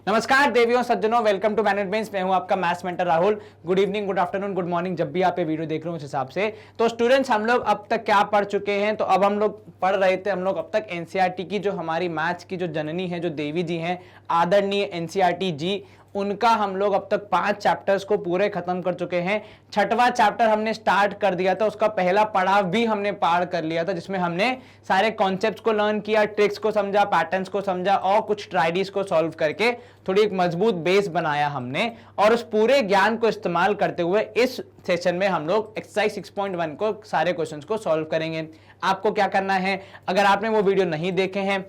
नमस्कार देवियों सज्जनों, वेलकम टू मैनेज बेंच। मैं हूं आपका maths mentor Rahul. Good evening, good afternoon, good morning, जब भी आप ये वीडियो देख रहे हो उस हिसाब से। तो स्टूडेंट्स, हम लोग अब तक क्या पढ़ चुके हैं? तो अब हम लोग पढ़ रहे थे, हम लोग अब तक एनसीईआरटी की जो हमारी मैथ्स की जो जननी है, जो देवी जी हैं, आदरणीय एनसीईआरटी जी, उनका हम लोग अब तक 5 चैप्टर्स को पूरे खत्म कर चुके हैं। 6वां चैप्टर हमने स्टार्ट कर दिया था, उसका पहला पड़ाव भी हमने पार कर लिया था, जिसमें हमने सारे कॉन्सेप्ट्स को लर्न किया, ट्रिक्स को समझा, पैटर्न्स को समझा और कुछ ट्राइडीज को सॉल्व करके थोड़ी एक मजबूत बेस बनाया हमने। और उस पूरे ज्ञान को इस्तेमाल करते हुए इस सेशन में हम लोग एक्सरसाइज 6.1 को सारे क्वेश्चंस को सॉल्व करेंगे। आपको क्या करना है, अगर आपने वो वीडियो नहीं देखे हैं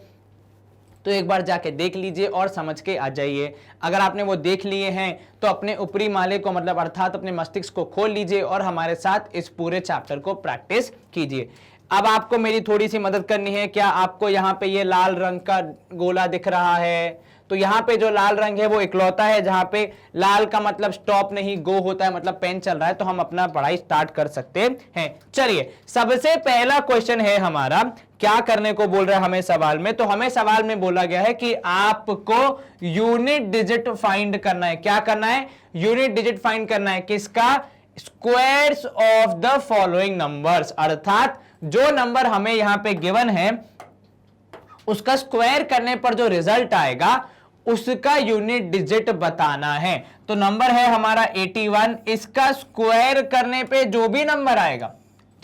तो एक बार जाके देख लीजिए और समझ के आ जाइए। अगर आपने वो देख लिए हैं तो अपने ऊपरी माले को, मतलब अर्थात अपने मस्तिष्क को खोल लीजिए और हमारे साथ इस पूरे चैप्टर को प्रैक्टिस कीजिए। अब आपको मेरी थोड़ी सी मदद करनी है। क्या आपको यहाँ पे ये लाल रंग का गोला दिख रहा है? तो यहाँ पे जो लाल रंग है वो इकलौता है जहां पे लाल का मतलब स्टॉप नहीं, गो होता है, मतलब पेन चल रहा है। तो हम अपना पढ़ाई स्टार्ट कर सकते हैं। चलिए, सबसे पहला क्वेश्चन है हमारा, क्या करने को बोल रहा है हमें सवाल में? तो हमें सवाल में बोला गया है कि आपको यूनिट डिजिट फाइंड करना है। क्या करना है? यूनिट डिजिट फाइंड करना है। किसका? Squares of the following numbers, अर्थात जो नंबर हमें यहां पे गिवन है उसका स्क्वायर करने पर जो रिजल्ट आएगा उसका यूनिट डिजिट बताना है। तो नंबर है हमारा 81, इसका स्क्वायर करने पे जो भी नंबर आएगा,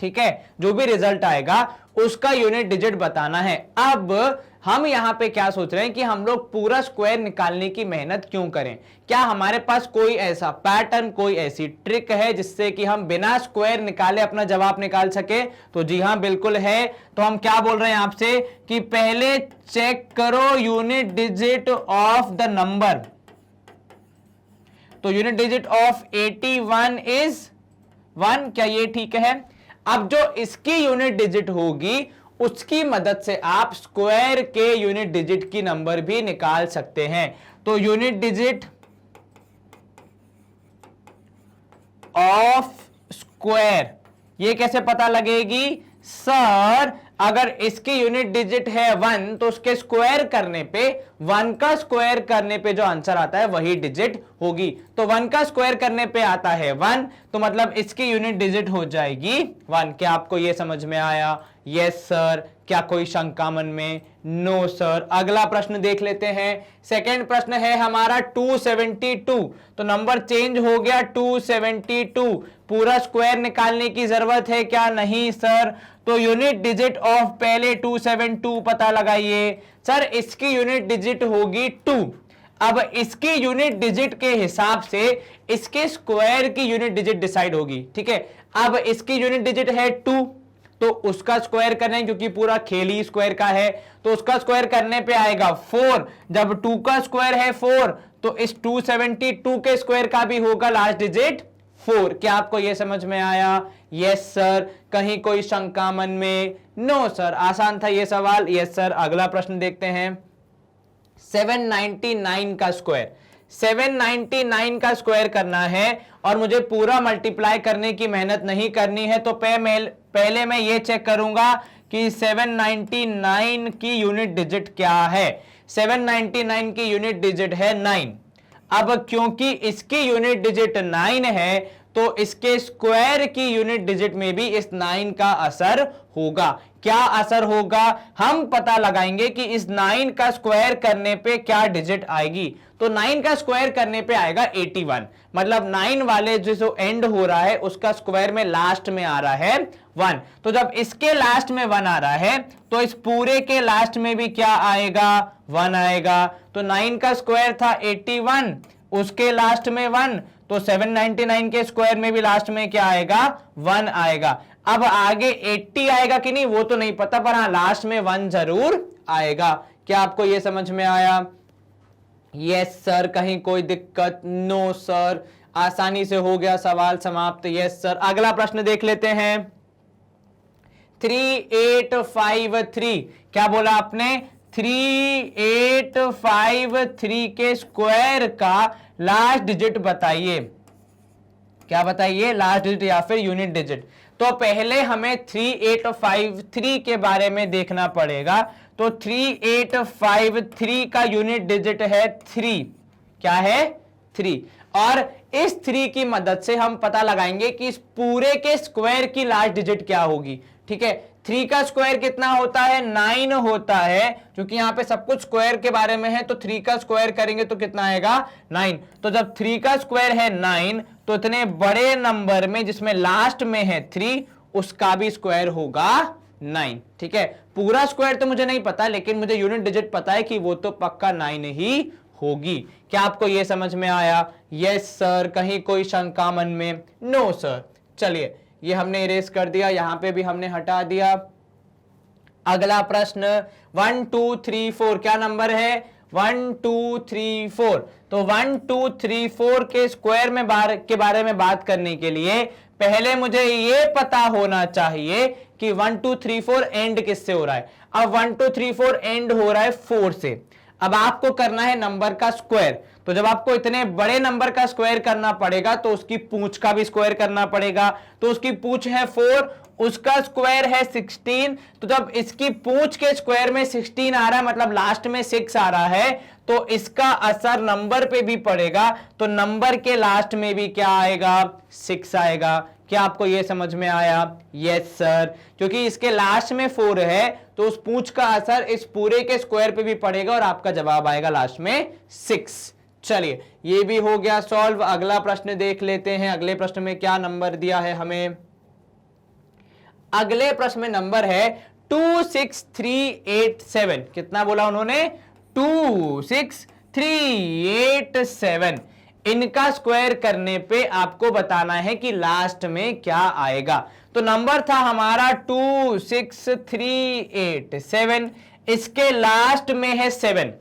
ठीक है, जो भी रिजल्ट आएगा उसका यूनिट डिजिट बताना है। अब हम यहां पे क्या सोच रहे हैं कि हम लोग पूरा स्क्वायर निकालने की मेहनत क्यों करें? क्या हमारे पास कोई ऐसा पैटर्न, कोई ऐसी ट्रिक है जिससे कि हम बिना स्क्वायर निकाले अपना जवाब निकाल सके? तो जी हां, बिल्कुल है। तो हम क्या बोल रहे हैं आपसे कि पहले चेक करो unit digit of the number. तो यूनिट डिजिट ऑफ 81 इज 1। क्या ये ठीक है? अब जो इसकी यूनिट डिजिट होगी उसकी मदद से आप स्क्वायर के यूनिट डिजिट की नंबर भी निकाल सकते हैं। तो यूनिट डिजिट ऑफ स्क्वायर ये कैसे पता लगेगी? सर, अगर इसकी यूनिट डिजिट है 1 तो उसके स्क्वायर करने पे, 1 का स्क्वायर करने पे जो आंसर आता है वही डिजिट होगी। तो 1 का स्क्वायर करने पे आता है 1, तो मतलब इसकी यूनिट डिजिट हो जाएगी 1। क्या आपको यह समझ में आया? Yes sir. क्या कोई शंका मन में? No sir. अगला प्रश्न देख लेते हैं। सेकंड प्रश्न है हमारा 272। तो नंबर चेंज हो गया 272। पूरा स्क्वायर निकालने की जरूरत है क्या? नहीं सर। तो यूनिट डिजिट ऑफ पहले 272 पता लगाइए। सर, इसकी यूनिट डिजिट होगी 2। अब इसकी यूनिट डिजिट के हिसाब से इसके स्क्वायर की यूनिट डिजिट डिसाइड होगी, ठीक है। अब इसकी यूनिट डिजिट है 2, तो उसका स्क्वायर करने, क्योंकि पूरा खेल ही स्क्वायर का है, तो उसका स्क्वायर करने पे आएगा 4। जब 2 का स्क्वायर है 4 तो इस 272 के स्क्वायर का भी होगा लास्ट डिजिट 4। क्या आपको यह समझ में आया? Yes sir. कहीं कोई शंका मन में? No sir. आसान था यह सवाल। Yes sir. अगला प्रश्न देखते हैं। 799 का स्क्वायर, 799 का स्क्वायर करना है और मुझे पूरा मल्टीप्लाई करने की मेहनत नहीं करनी है। तो पहले मैं ये चेक करूंगा कि 799 की यूनिट डिजिट क्या है। 799 की यूनिट डिजिट है 9। अब क्योंकि इसकी यूनिट डिजिट 9 है तो इसके स्क्वायर की यूनिट डिजिट में भी इस 9 का असर होगा। क्या असर होगा? हम पता लगाएंगे कि इस 9 का स्क्वायर करने पे क्या डिजिट आएगी। तो 9 का स्क्वायर करने पे आएगा 81, मतलब 9 वाले जो एंड हो रहा है उसका स्क्वायर में लास्ट में आ रहा है 1। तो जब इसके लास्ट में 1 आ रहा है तो इस पूरे के लास्ट में भी क्या आएगा? 1 आएगा। तो 9 का स्क्वायर था 81, उसके लास्ट में 1, तो 799 के स्क्वायर में भी लास्ट में क्या आएगा? 1 आएगा। अब आगे 80 आएगा कि नहीं वो तो नहीं पता, पर हाँ लास्ट में 1 जरूर आएगा। क्या आपको यह समझ में आया? Yes sir. कहीं कोई दिक्कत? No sir. आसानी से हो गया सवाल समाप्त। Yes sir. अगला प्रश्न देख लेते हैं। 3853। क्या बोला आपने? 3853 के स्क्वायर का लास्ट डिजिट बताइए। क्या बताइए? लास्ट डिजिट या फिर यूनिट डिजिट। तो पहले हमें 3853 के बारे में देखना पड़ेगा। तो 3853 का यूनिट डिजिट है 3। क्या है 3। और इस 3 की मदद से हम पता लगाएंगे कि इस पूरे के स्क्वायर की लास्ट डिजिट क्या होगी। ठीक है, 3 का स्क्वायर कितना होता है 9 होता है, क्योंकि यहां पे सब कुछ स्क्वायर के बारे में है, तो 3 का स्क्वायर करेंगे तो कितना आएगा 9। तो जब 3 का स्क्वायर है 9, तो इतने बड़े नंबर में जिसमें लास्ट में है 3, उसका भी स्क्वायर होगा 9। ठीक है, पूरा स्क्वायर तो मुझे नहीं पता, लेकिन मुझे यूनिट डिजिट पता है कि वो तो पक्का 9 ही होगी। क्या आपको यह समझ में आया? Yes sir. कहीं कोई शंका मन में? No sir. चलिए, ये हमने इरेज कर दिया, यहां पे भी हमने हटा दिया। अगला प्रश्न 1 2 3 4 क्या नंबर है 1 2 3 4। तो 1 2 3 4 के स्क्वायर में के बारे में बात करने के लिए पहले मुझे ये पता होना चाहिए कि 1 2 3 4 एंड किससे हो रहा है। अब 1 2 3 4 एंड हो रहा है 4 से। अब आपको करना है नंबर का स्क्वायर। तो जब आपको इतने बड़े नंबर का स्क्वायर करना पड़ेगा तो उसकी पूंछ का भी स्क्वायर करना पड़ेगा। तो उसकी पूंछ है 4, उसका स्क्वायर है 16। तो जब इसकी पूंछ के स्क्वायर में 16 आ रहा है, मतलब लास्ट में 6 आ रहा है, तो इसका असर नंबर पे भी पड़ेगा। तो नंबर के लास्ट में भी क्या आएगा 6 आएगा। क्या आपको यह समझ में आया? Yes sir. क्योंकि इसके लास्ट में 4 है, तो उस पूंछ का असर इस पूरे के स्क्वायर पे भी पड़ेगा और आपका जवाब आएगा लास्ट में 6। चलिए, ये भी हो गया सॉल्व। अगला प्रश्न देख लेते हैं। अगले प्रश्न में क्या नंबर दिया है हमें? अगले प्रश्न में नंबर है 26387। कितना बोला उन्होंने? 26387। इनका स्क्वायर करने पे आपको बताना है कि लास्ट में क्या आएगा। तो नंबर था हमारा 26387, इसके लास्ट में है 7।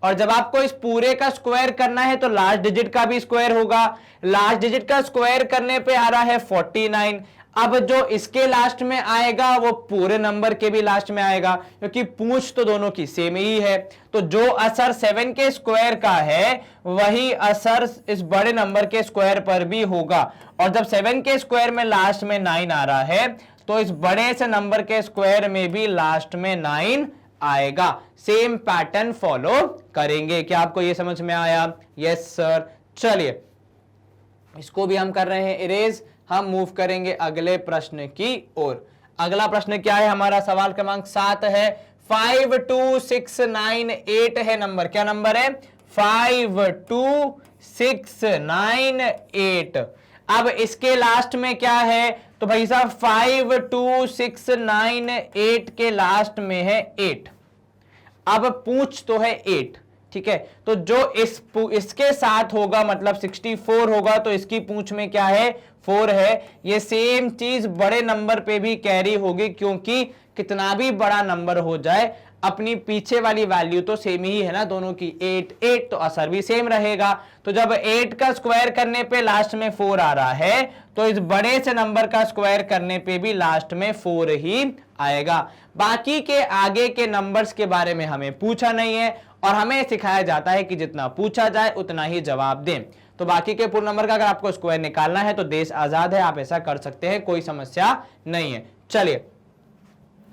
और जब आपको इस पूरे का स्क्वायर करना है तो लास्ट डिजिट का भी स्क्वायर होगा। लास्ट डिजिट का स्क्वायर करने पे आ रहा है 49। अब जो इसके लास्ट में आएगा वो पूरे नंबर के भी लास्ट में आएगा, क्योंकि पूंछ तो दोनों की सेम ही है। तो जो असर 7 के स्क्वायर का है वही असर इस बड़े नंबर के स्क्वायर पर भी होगा। और जब 7 के स्क्वायर में लास्ट में 9 आ रहा है, तो इस बड़े से नंबर के स्क्वायर में भी लास्ट में 9 आएगा। सेम पैटर्न फॉलो करेंगे। क्या आपको यह समझ में आया? Yes sir. चलिए, इसको भी हम कर रहे हैं इरेज। हम मूव करेंगे अगले प्रश्न की ओर। अगला प्रश्न क्या है हमारा? सवाल क्रमांक 7 है। 52698 है नंबर। क्या नंबर है? 52698। अब इसके लास्ट में क्या है? तो भाई साहब 52698 के लास्ट में है 8। अब पूंछ तो है 8। ठीक है, तो जो इसके साथ होगा मतलब 64 होगा, तो इसकी पूंछ में क्या है 4 है। ये सेम चीज बड़े नंबर पे भी कैरी होगी, क्योंकि कितना भी बड़ा नंबर हो जाए अपनी पीछे वाली वैल्यू तो सेम ही है ना दोनों की, 8 8, तो असर भी सेम रहेगा। तो जब 8 का स्क्वायर करने पे लास्ट में 4 आ रहा है, तो इस बड़े से नंबर का स्क्वायर करने पे भी लास्ट में 4 ही आएगा। बाकी के आगे के नंबर्स के बारे में हमें पूछा नहीं है, और हमें सिखाया जाता है कि जितना पूछा जाए उतना ही जवाब दें। तो बाकी के पूर्ण नंबर का अगर आपको स्क्वायर निकालना है तो देश आजाद है, आप ऐसा कर सकते हैं, कोई समस्या नहीं है। चलिए,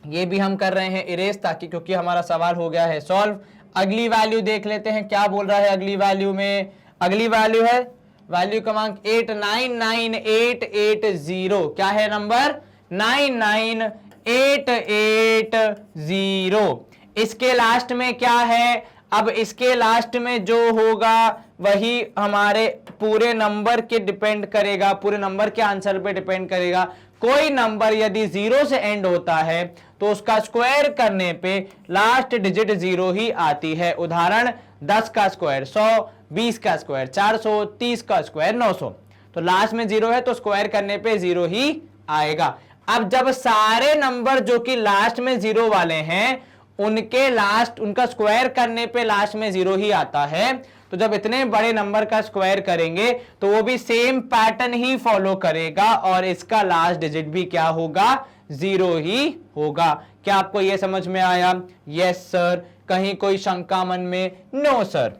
ये भी हम कर रहे हैं इरेज, ताकि क्योंकि हमारा सवाल हो गया है सॉल्व। अगली वैल्यू देख लेते हैं क्या बोल रहा है अगली वैल्यू में। अगली वैल्यू है वैल्यू क्रमांक 899880। क्या है नंबर? 99880। इसके लास्ट में क्या है? अब इसके लास्ट में जो होगा वही हमारे पूरे नंबर के डिपेंड करेगा, पूरे नंबर के आंसर पे डिपेंड करेगा। कोई नंबर यदि 0 से एंड होता है तो उसका स्क्वायर करने पे लास्ट डिजिट 0 ही आती है। उदाहरण 10 का स्क्वायर 100, 20 का स्क्वायर 400, 30 का स्क्वायर 900। तो लास्ट में 0 है तो स्क्वायर करने पे 0 ही आएगा। अब जब सारे नंबर जो कि लास्ट में 0 वाले हैं उनका स्क्वायर करने पे लास्ट में 0 ही आता है, तो जब इतने बड़े नंबर का स्क्वायर करेंगे तो वो भी सेम पैटर्न ही फॉलो करेगा और इसका लास्ट डिजिट भी क्या होगा? 0 ही होगा। क्या आपको यह समझ में आया? Yes sir. कहीं कोई शंका मन में? No sir.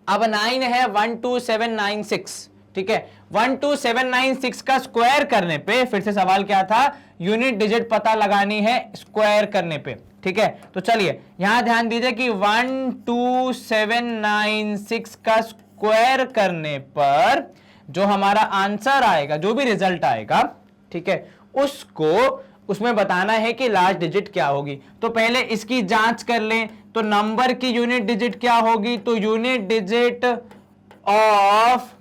अब 9 है 12796। ठीक है, 12796 का स्क्वायर करने पे, फिर से सवाल क्या था? यूनिट डिजिट पता लगानी है स्क्वायर करने पे। ठीक है, तो चलिए यहां ध्यान दीजिए कि 12796 का स्क्वायर करने पर जो हमारा आंसर आएगा, जो भी रिजल्ट आएगा, ठीक है, उसमें बताना है कि लास्ट डिजिट क्या होगी। तो पहले इसकी जांच कर लें, तो नंबर की यूनिट डिजिट क्या होगी, तो यूनिट डिजिट ऑफ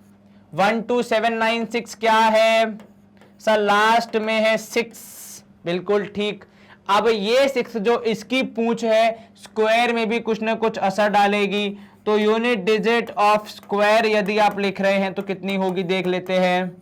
12796 क्या है सर, लास्ट में है 6, बिल्कुल ठीक। अब ये 6 जो इसकी पूंछ है, स्क्वायर में भी कुछ ना कुछ असर डालेगी, तो यूनिट डिजिट ऑफ स्क्वायर यदि आप लिख रहे हैं तो कितनी होगी देख लेते हैं।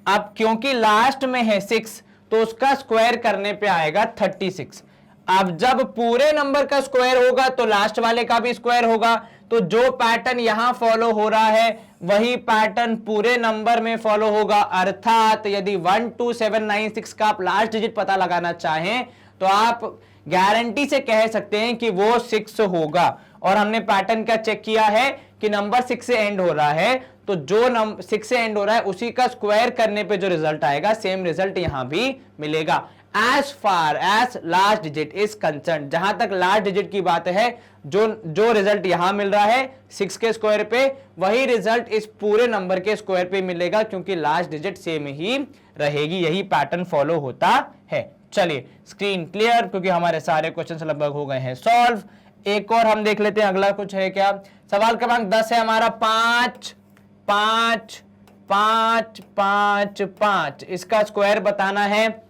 अब क्योंकि लास्ट में है 6 तो उसका स्क्वायर करने पे आएगा 36। अब जब पूरे नंबर का स्क्वायर होगा तो लास्ट वाले का भी स्क्वायर होगा, तो जो पैटर्न यहां फॉलो हो रहा है वही पैटर्न पूरे नंबर में फॉलो होगा। अर्थात यदि 12796 का आप लास्ट डिजिट पता लगाना चाहें तो आप गारंटी से कह सकते हैं कि वो 6 होगा। और हमने पैटर्न क्या चेक किया है कि नंबर 6 से एंड हो रहा है, तो जो नंबर 6 से एंड हो रहा है उसी का स्क्वायर करने पे जो रिजल्ट आएगा सेम रिजल्ट यहां भी मिलेगा। As far as last digit is concern, जहां तक लास्ट डिजिट की बात है, जो रिजल्ट यहां मिल रहा है 6 के स्क्वायर पे, वही रिजल्ट इस पूरे नंबर के स्क्वायर पे मिलेगा, क्योंकि लास्ट डिजिट सेम ही रहेगी। यही पैटर्न फॉलो होता है। चलिए स्क्रीन क्लियर, क्योंकि हमारे सारे क्वेश्चन लगभग हो गए हैं सॉल्व। एक और हम देख लेते हैं, अगला कुछ है क्या। सवाल क्रमांक 10 है हमारा 5 5 5 5 5, इसका स्क्वायर बताना है।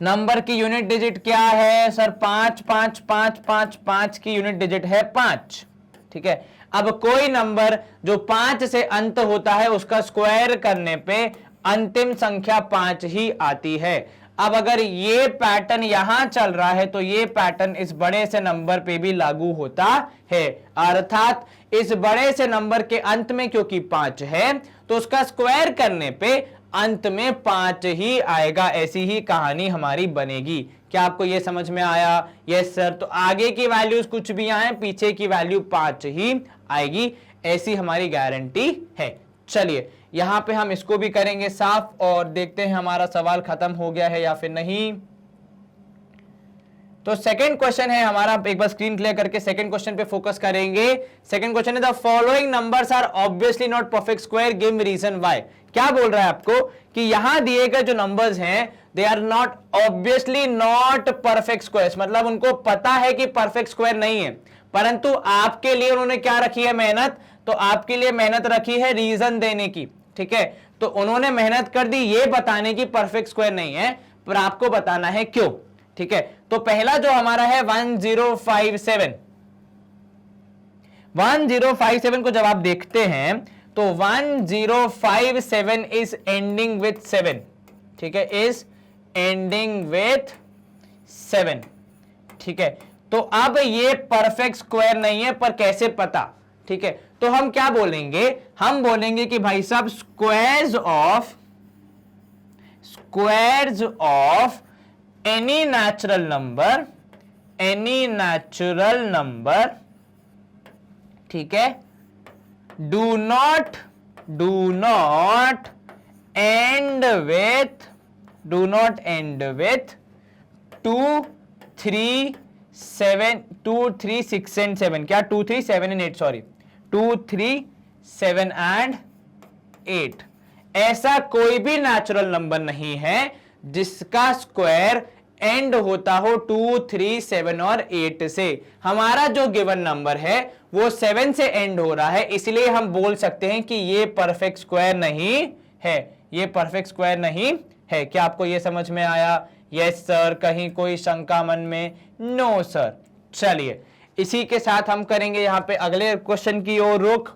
नंबर की यूनिट डिजिट क्या है सर, 5 5 5 5 5 की यूनिट डिजिट है 5, ठीक है। अब कोई नंबर जो 5 से अंत होता है उसका स्क्वायर करने पे अंतिम संख्या 5 ही आती है। अब अगर ये पैटर्न यहां चल रहा है तो ये पैटर्न इस बड़े से नंबर पे भी लागू होता है। अर्थात इस बड़े से नंबर के अंत में क्योंकि 5 है तो उसका स्क्वायर करने पे अंत में 5 ही आएगा। ऐसी ही कहानी हमारी बनेगी। क्या आपको यह समझ में आया? Yes sir. तो आगे की वैल्यूज कुछ भी आए, पीछे की वैल्यू 5 ही आएगी, ऐसी हमारी गारंटी है। चलिए यहां पे हम इसको भी करेंगे साफ और देखते हैं हमारा सवाल खत्म हो गया है या फिर नहीं। तो सेकंड क्वेश्चन है हमारा, एक बार स्क्रीन क्लियर करके सेकंड क्वेश्चन पे फोकस करेंगे। सेकंड क्वेश्चन है the following numbers are obviously not perfect square, give reason why. क्या बोल रहा है आपको कि यहां दिए गए जो नंबर्स हैं they are not obviously not perfect squares, मतलब उनको पता है कि परफेक्ट स्क्वायर नहीं है, परंतु आपके लिए उन्होंने क्या रखी है मेहनत, तो आपके लिए मेहनत रखी है रीजन देने की, ठीक है। तो उन्होंने मेहनत कर दी ये बताने की परफेक्ट स्क्वायर नहीं है, पर आपको बताना है क्यों, ठीक है। तो पहला जो हमारा है 1057 को जब आप देखते हैं तो 1057 इज एंडिंग विथ 7, ठीक है, इज एंडिंग विथ 7, ठीक है। तो अब ये परफेक्ट स्क्वायर नहीं है, पर कैसे पता, ठीक है। तो हम क्या बोलेंगे, हम बोलेंगे कि भाई साहब squares of any natural number, ठीक है, do not and with 2 3 6 and 7, क्या 2 3 7 एंड 8, सॉरी 2 3 7 एंड 8, ऐसा कोई भी नेचुरल नंबर नहीं है जिसका स्क्वायर एंड होता हो 2 3 7 और 8 से। हमारा जो गिवन नंबर है वो 7 से एंड हो रहा है, इसलिए हम बोल सकते हैं कि ये परफेक्ट स्क्वायर नहीं है, ये परफेक्ट स्क्वायर नहीं है। क्या आपको ये समझ में आया? Yes sir. कहीं कोई शंका मन में? No sir. चलिए इसी के साथ हम करेंगे यहां पे अगले क्वेश्चन की ओर रुख।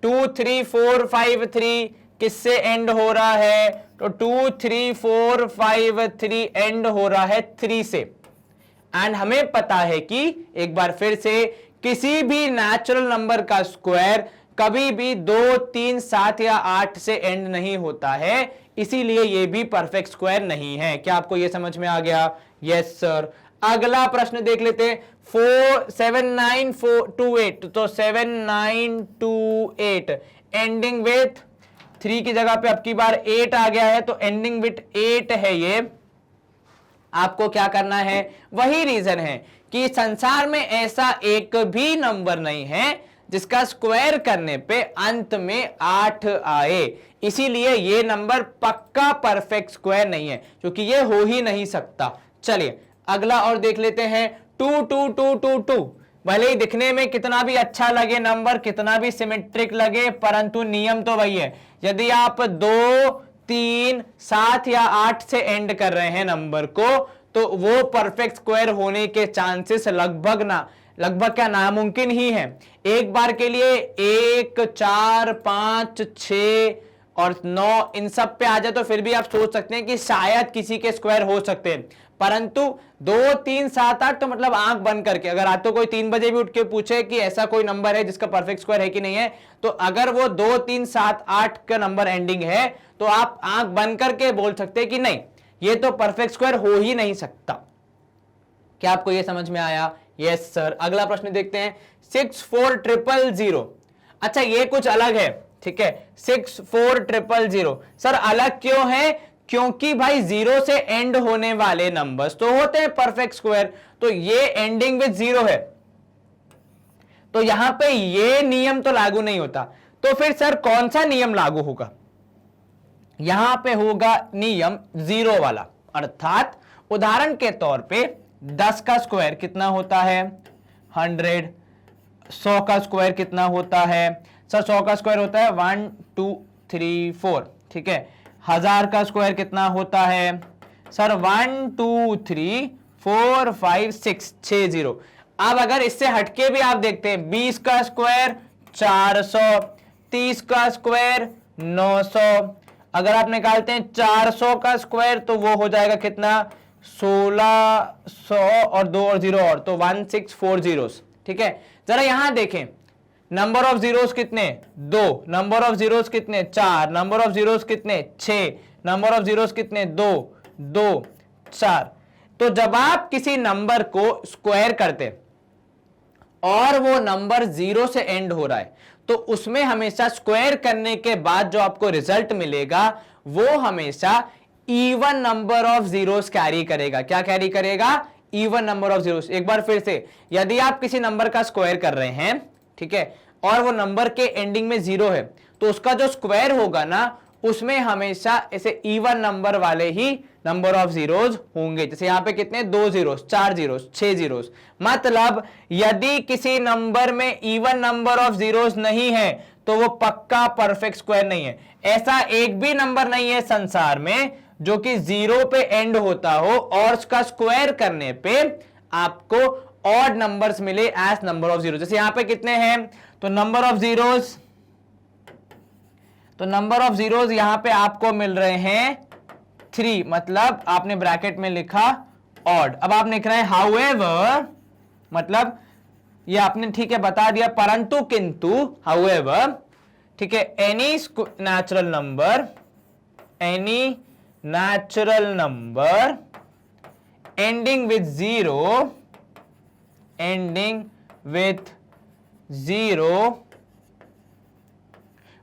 2 3 4 5 3 किससे एंड हो रहा है, तो 2 3 4 5 3 एंड हो रहा है 3 से। एंड हमें पता है कि एक बार फिर से किसी भी नेचुरल नंबर का स्क्वायर कभी भी 2 3 7 या 8 से एंड नहीं होता है, इसीलिए ये भी परफेक्ट स्क्वायर नहीं है। क्या आपको ये समझ में आ गया? Yes sir. अगला प्रश्न देख लेते हैं 79428, तो 7928 एंडिंग विथ 3 की जगह पे अब की बार 8 आ गया है, तो एंडिंग विथ 8 है ये, आपको क्या करना है, वही रीजन है कि संसार में ऐसा एक भी नंबर नहीं है जिसका स्क्वायर करने पे अंत में 8 आए, इसीलिए ये नंबर पक्का परफेक्ट स्क्वायर नहीं है, क्योंकि ये हो ही नहीं सकता। चलिए अगला और देख लेते हैं, 2 2 2 2 2। भले ही दिखने में कितना भी अच्छा लगे नंबर, कितना भी सिमेट्रिक लगे, परंतु नियम तो वही है, यदि आप 2 3 7 या 8 से एंड कर रहे हैं नंबर को, तो वो परफेक्ट स्क्वायर होने के चांसेस लगभग क्या नामुमकिन ही है। एक बार के लिए 1 4 5 6 और 9 इन सब पे आ जाए तो फिर भी आप सोच सकते हैं कि शायद किसी के स्क्वायर हो सकते हैं, परंतु 2 3 7 8 तो मतलब आंख बंद करके, अगर आज तो कोई 3 बजे भी उठ के पूछे कि ऐसा कोई नंबर है जिसका परफेक्ट स्क्वायर है कि नहीं है, तो अगर वो 2 3 7 8 का नंबर एंडिंग है तो आप आंख बंद करके बोल सकते हैं कि नहीं, ये तो परफेक्ट स्क्वायर हो ही नहीं सकता। क्या आपको ये समझ में आया? Yes sir. अगला प्रश्न देखते हैं, 64000। अच्छा ये कुछ अलग है, ठीक है, 64000 सर अलग क्यों है? क्योंकि भाई 0 से एंड होने वाले नंबर्स तो होते हैं परफेक्ट स्क्वायर, तो ये एंडिंग विद 0 है, तो यहां पे ये नियम तो लागू नहीं होता। तो फिर सर कौन सा नियम लागू होगा? यहां पे होगा नियम 0 वाला, अर्थात उदाहरण के तौर पे 10 का स्क्वायर कितना होता है? 100। 100 का स्क्वायर कितना होता है? सर 100 का स्क्वायर होता है 1 2 3 4, ठीक है। 1000 का स्क्वायर कितना होता है? सर 1 2 3 4 5 6 6 0। अब अगर इससे हटके भी आप देखते हैं, 20 का स्क्वायर 400, 30 का स्क्वायर 900, अगर आप निकालते हैं 400 का स्क्वायर तो वो हो जाएगा कितना? 1600 और 2 और 0 और, तो 1640, ठीक है। जरा यहां देखें, नंबर ऑफ जीरोस कितने? 2, नंबर ऑफ जीरोस कितने? 4, नंबर ऑफ जीरोस कितने? 6, नंबर ऑफ जीरोस कितने? 2 2 4। तो जब आप किसी नंबर को स्क्वायर करते और वो नंबर 0 से एंड हो रहा है, तो उसमें हमेशा स्क्वायर करने के बाद जो आपको रिजल्ट मिलेगा वो हमेशा even number of zeros carry करेगा। क्या कैरी करेगा? Even number of zeros. एक बार फिर से, यदि आप किसी नंबर का स्क्वायर कर रहे हैं, ठीक है, और वो नंबर के एंडिंग में 0 है, तो उसका जो स्क्वायर होगा ना, उसमें हमेशा ऐसे इवन नंबर वाले ही नंबर ऑफ जीरोस होंगे। जैसे यहां पे कितने? 2 जीरोस, 4 जीरोस, 6 जीरोस। मतलब यदि किसी नंबर में इवन नंबर ऑफ जीरोस नहीं है तो वो पक्का परफेक्ट स्क्वायर नहीं है। ऐसा एक भी नंबर नहीं है संसार में जो कि 0 पे एंड होता हो और उसका स्क्वायर करने पे आपको ऑड नंबर्स मिले एज नंबर ऑफ जीरोस। जैसे यहां पे कितने हैं? तो नंबर ऑफ जीरोस यहां पे आपको मिल रहे हैं 3, मतलब आपने ब्रैकेट में लिखा ऑड। अब आप लिख रहे हैं हाउएवर, मतलब ये आपने ठीक है बता दिया, परंतु किंतु, हाउएवर, ठीक है, any natural number ending with 0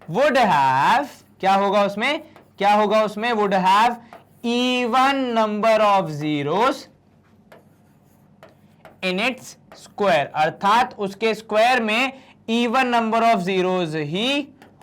would have, क्या होगा उसमें? would have even number of zeros in its square, अर्थात उसके स्क्वायर में इवन नंबर ऑफ जीरोस ही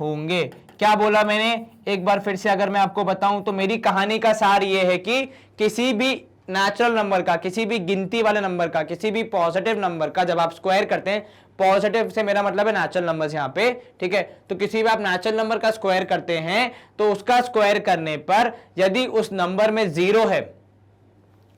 होंगे। क्या बोला मैंने? एक बार फिर से अगर मैं आपको बताऊं तो मेरी कहानी का सार यह है कि किसी भी नेचुरल नंबर का, किसी भी गिनती वाले नंबर का, किसी भी पॉजिटिव नंबर का जब आप स्क्वायर करते हैं, पॉजिटिव से मेरा मतलब है नेचुरल नंबर्स यहां पे, ठीक है, तो किसी भी आप नेचुरल नंबर का स्क्वायर करते हैं तो उसका स्क्वायर करने पर यदि उस नंबर में 0 है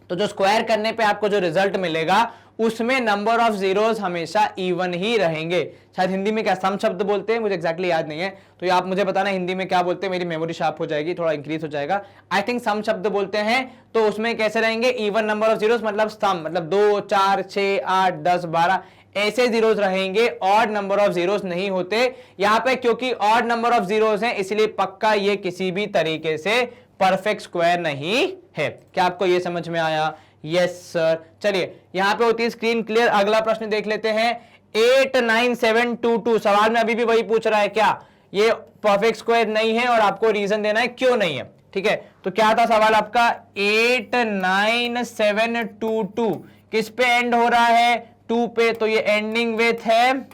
तो जो स्क्वायर करने पे आपको जो रिजल्ट मिलेगा उसमें नंबर ऑफ जीरोस हमेशा इवन ही रहेंगे। शायद हिंदी में क्या सम शब्द बोलते हैं, मुझे एग्जैक्टली याद नहीं है, तो ये आप मुझे बताना हिंदी में क्या बोलते हैं, मेरी मेमोरी शार्प हो जाएगी, थोड़ा इंक्रीज हो जाएगा। आई थिंक सम शब्द बोलते हैं, तो उसमें कैसे रहेंगे? इवन नंबर ऑफ जीरोस, मतलब सम, मतलब 2 4 6 8 10 12 ऐसे जीरोस रहेंगे, ऑड नंबर ऑफ जीरोस नहीं होते यहां पे, क्योंकि ऑड नंबर ऑफ जीरोस हैं, इसलिए पक्का ये किसी भी तरीके से परफेक्ट स्क्वायर नहीं है। क्या आपको ये समझ में आया? Yes sir. चलिए यहां पे होती है स्क्रीन क्लियर। अगला प्रश्न देख लेते हैं, 89722। सवाल में अभी भी वही पूछ रहा है, क्या ये परफेक्ट स्क्वायर नहीं है, और आपको रीजन देना है क्यों नहीं है, ठीक है, तो क्या था सवाल आपका 89722 किस पे एंड हो रहा है 2 पे, तो ये एंडिंग विथ है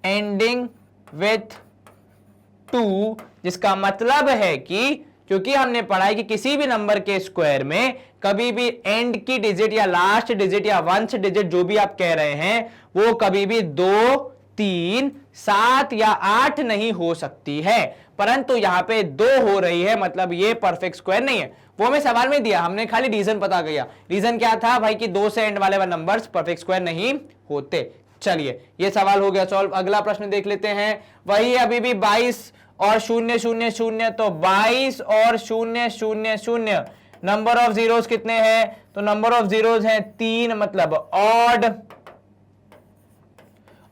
एंडिंग विथ 2, जिसका मतलब है कि क्योंकि हमने पढ़ा है कि किसी भी नंबर के स्क्वायर में कभी भी एंड की डिजिट या लास्ट डिजिट या वंश डिजिट जो भी आप कह रहे हैं वो कभी भी 2, 3, 7 या 8 नहीं हो सकती है, परंतु यहां पे 2 हो रही है, मतलब ये परफेक्ट स्क्वायर नहीं है। वो हमें सवाल में दिया, हमने खाली रीजन पता किया। रीजन क्या था भाई कि 2 से एंड वाले नंबर्स परफेक्ट स्क्वायर नहीं होते। चलिए ये सवाल हो गया सॉल्व। अगला प्रश्न देख लेते हैं, वही अभी भी 22 और 0 0 0, तो 22 और 0 0 0 नंबर ऑफ जीरोस कितने हैं, तो नंबर ऑफ जीरोस हैं 3, मतलब ऑड।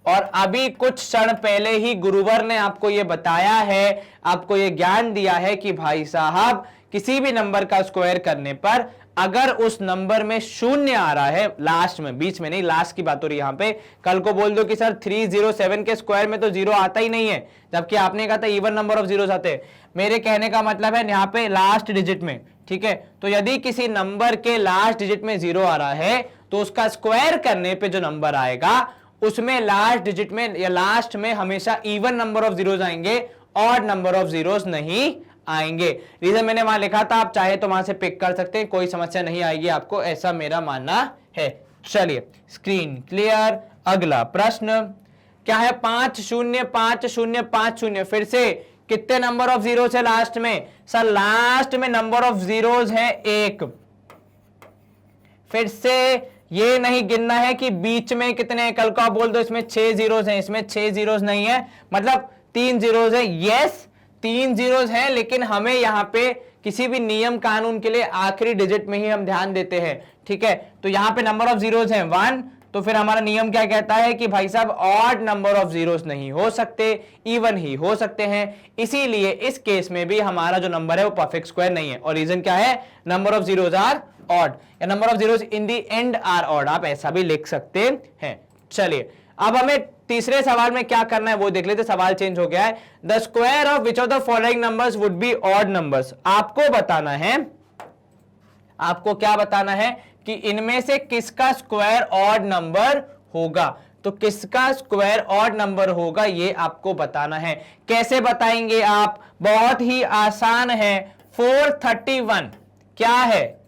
और अभी कुछ क्षण पहले ही गुरुवर ने आपको यह बताया है, आपको यह ज्ञान दिया है कि भाई साहब किसी भी नंबर का स्क्वायर करने पर अगर उस नंबर में 0 आ रहा है लास्ट में, बीच में नहीं, लास्ट की बात हो रही है यहां पे, कल को बोल दो कि सर 307 के स्क्वायर में तो 0 आता ही नहीं है, जबकि आपने कहा था इवन नंबर ऑफ जीरोस आते हैं। मेरे कहने का मतलब है यहां पे लास्ट डिजिट में, ठीक है, तो यदि किसी नंबर के लास्ट डिजिट में 0 आ रहा है तो उसका स्क्वायर करने पे जो नंबर आएगा उसमें लास्ट डिजिट में या लास्ट में हमेशा इवन नंबर ऑफ जीरोस आएंगे, ऑड नंबर ऑफ जीरोस नहीं आएंगे। रीजन मैंने वहां लिखा था, आप चाहे तो वहां से पिक कर सकते हैं, कोई समस्या नहीं आएगी आपको, ऐसा मेरा मानना है। चलिए स्क्रीन क्लियर। अगला प्रश्न क्या है, 5 0 5 0 5 0, फिर से कितने नंबर ऑफ जीरोस है लास्ट में, सर लास्ट में नंबर ऑफ जीरोस है 1। फिर से ये नहीं गिनना है कि बीच में कितने, कल को आप बोल दो इसमें 6 जीरोस हैं, इसमें 6 जीरोस नहीं है, मतलब 3 जीरोस है। यस 3 जीरोस हैं, लेकिन हमें यहां पे किसी भी नियम कानून के लिए आखिरी डिजिट में ही हम ध्यान देते हैं, ठीक है, तो यहां पे नंबर ऑफ जीरोस हैं 1, तो फिर हमारा नियम क्या कहता है कि भाई साहब ऑड नंबर ऑफ जीरोस नहीं हो सकते, इवन ही हो सकते हैं, इसीलिए इस केस में भी हमारा जो नंबर है वो परफेक्ट स्क्वायर नहीं है। और रीजन क्या है, number of zeros are odd या number of zeros in the end are odd, आप ऐसा भी लिख सकते हैं। चलिए अब हमें तीसरे सवाल में क्या करना है वो देख लेते, सवाल चेंज हो गया है। The square of which of the following numbers would be odd numbers, आपको बताना है, आपको क्या बताना है कि इनमें से किसका स्क्वायर ऑड नंबर होगा, तो किसका स्क्वायर ऑड नंबर होगा ये आपको बताना है। कैसे बताएंगे आप, बहुत ही आसान है। 431 क्या है,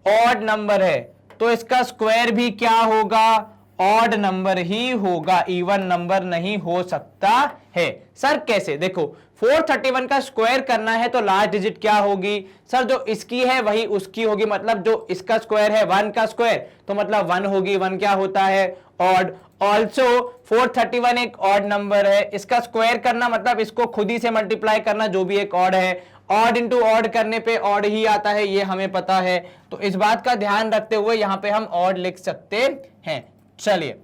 ऑड नंबर है, तो इसका स्क्वायर भी क्या होगा, ऑड नंबर ही होगा, इवन नंबर नहीं हो सकता है। सर कैसे, देखो 431 का स्क्वायर करना है तो लास्ट डिजिट क्या होगी, सर जो इसकी है वही उसकी होगी, मतलब जो इसका स्क्वायर है 1 का स्क्वायर तो मतलब 1 होगी, 1 क्या होता है ऑड। ऑल्सो 431 एक ऑड नंबर है, इसका स्क्वायर करना मतलब इसको खुद ही से मल्टीप्लाई करना, जो भी एक ऑड है, ऑड इंटू ऑड करने पे ऑड ही आता है, ये हमें पता है, तो इस बात का ध्यान रखते हुए यहां पे हम ऑड लिख सकते हैं। चलिए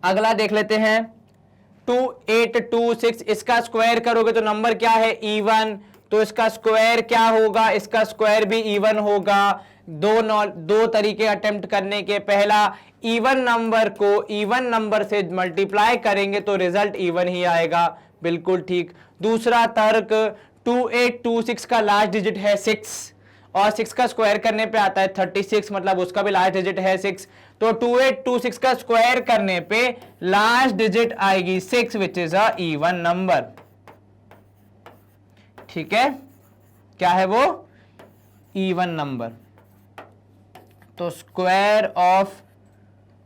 अगला देख लेते हैं, 2826, इसका स्क्वायर करोगे तो नंबर क्या है इवन, तो इसका स्क्वायर क्या होगा, इसका स्क्वायर भी इवन होगा। दो तरीके अटेम्प्ट करने के, पहला इवन नंबर को इवन नंबर से मल्टीप्लाई करेंगे तो रिजल्ट इवन ही आएगा, बिल्कुल ठीक। दूसरा तर्क, 2826 का लास्ट डिजिट है 6 और 6 का स्क्वायर करने पे आता है 36, मतलब उसका भी लास्ट डिजिट है 6, तो 2826 का स्क्वायर करने पे लास्ट डिजिट आएगी 6 which is a even number, ठीक है, क्या है वो इवन नंबर। तो स्क्वायर ऑफ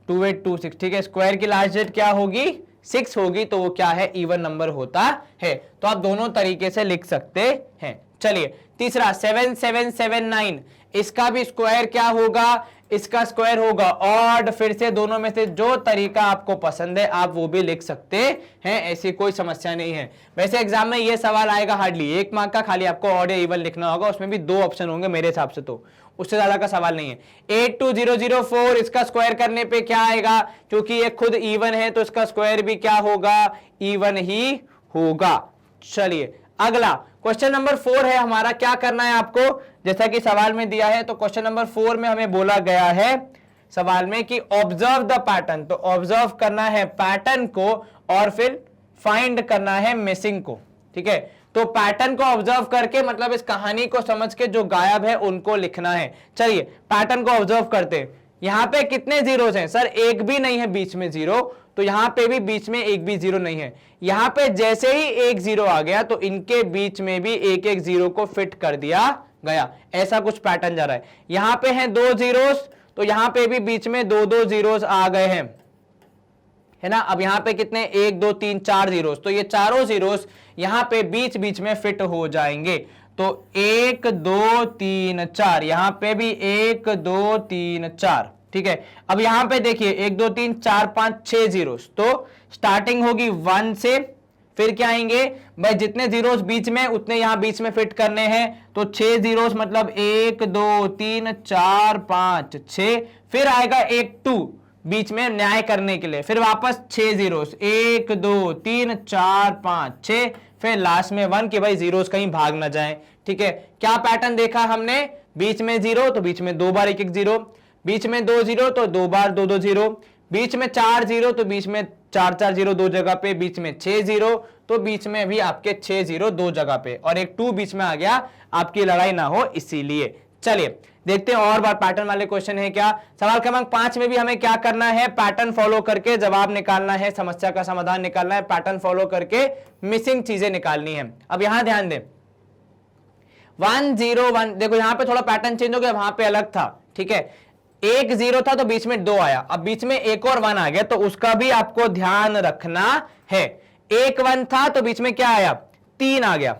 2826, ठीक है, स्क्वायर की लास्ट डिजिट क्या होगी 6 होगी, तो वो क्या है इवन नंबर होता है, तो आप दोनों तरीके से लिख सकते हैं। चलिए तीसरा 7779, इसका भी स्क्वायर क्या होगा, इसका स्क्वायर होगा ऑड, फिर से दोनों में से जो तरीका आपको पसंद है आप वो भी लिख सकते हैं, ऐसी कोई समस्या नहीं है। वैसे एग्जाम में ये सवाल आएगा हार्डली 1 मार्क का, खाली आपको ऑड या इवन लिखना होगा, उसमें भी 2 ऑप्शन होंगे मेरे हिसाब से, तो उससे ज्यादा का सवाल नहीं है। 82004, इसका स्क्वायर करने पे क्या आएगा, क्योंकि ये खुद इवन है तो इसका स्क्वायर भी क्या होगा इवन ही होगा। चलिए अगला क्वेश्चन नंबर 4 है हमारा, क्या करना है आपको, जैसा कि सवाल में दिया है, तो क्वेश्चन नंबर 4 में हमें बोला गया है सवाल में कि ऑब्जर्व द पैटर्न, तो ऑब्जर्व करना है पैटर्न को और फिर फाइंड करना है मिसिंग को, ठीक है। तो पैटर्न को ऑब्जर्व करके मतलब इस कहानी को समझ के जो गायब है उनको लिखना है। चलिए पैटर्न को ऑब्जर्व करते हैं। यहां पे कितने जीरोस हैं सर? एक भी नहीं है बीच में जीरो, तो यहां पे भी बीच में एक भी जीरो नहीं है। यहां पे जैसे ही एक जीरो आ गया तो इनके बीच में भी एक एक जीरो को फिट कर दिया गया, ऐसा कुछ पैटर्न जा रहा है। यहां पे हैं दो जीरोस, तो यहां पे भी बीच में दो दो जीरोस आ गए हैं, है ना। अब यहां पे कितने, एक दो तीन चार जीरोस, तो ये चारों जीरोस यहां पे बीच बीच में फिट हो जाएंगे। तो एक दो तीन चार, यहां पे भी एक दो तीन चार, ठीक है। अब यहां पे देखिए एक दो तीन चार पांच छह जीरोस, तो स्टार्टिंग होगी 1 से, फिर क्या आएंगे भाई, जितने जीरोस बीच में उतने यहां बीच में फिट करने हैं, तो 6 जीरोस मतलब 1 2 3 4 5 6, फिर आएगा एक 2 बीच में न्याय करने के लिए, फिर वापस 6 जीरोस 1 2 3 4 5 6, फिर लास्ट में 1 कि भाई जीरोस कहीं भाग ना जाए, ठीक है। क्या पैटर्न देखा हमने, बीच में जीरो तो बीच में दो बार एक एक जीरो, बीच में दो जीरो तो दो बार दो दो जीरो, बीच में चार जीरो तो बीच में चार चार जीरो दो जगह पे, बीच में 6 जीरो तो बीच में भी आपके 6 जीरो दो जगह पे, और एक 2 बीच में आ गया, आपकी लड़ाई ना हो इसीलिए। चलिए देखते हैं और बार पैटर्न वाले क्वेश्चन है क्या। सवाल क्रमांक 5 में भी हमें क्या करना है, पैटर्न फॉलो करके जवाब निकालना है, समस्या का समाधान निकालना है, पैटर्न फॉलो करके मिसिंग चीजें निकालनी है। अब यहां ध्यान दें 1 0 1, देखो यहां पे थोड़ा पैटर्न चेंज हो गया, वहां पे अलग था, ठीक है। एक जीरो था तो बीच में 2 आया, अब बीच में एक और 1 आ गया, तो उसका भी आपको ध्यान रखना है। एक 1 था तो बीच में क्या आया, 3 आ गया,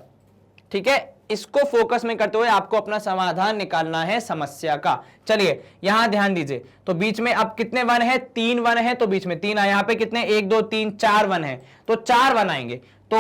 ठीक है। इसको फोकस में करते हुए आपको अपना समाधान निकालना है समस्या का। चलिए यहां ध्यान दीजिए, तो बीच में अब कितने 1 है, 3 1 है, तो बीच में 3 आया, यहां पे कितने 1 2 3 4 1 है, तो 4 1 आएंगे, तो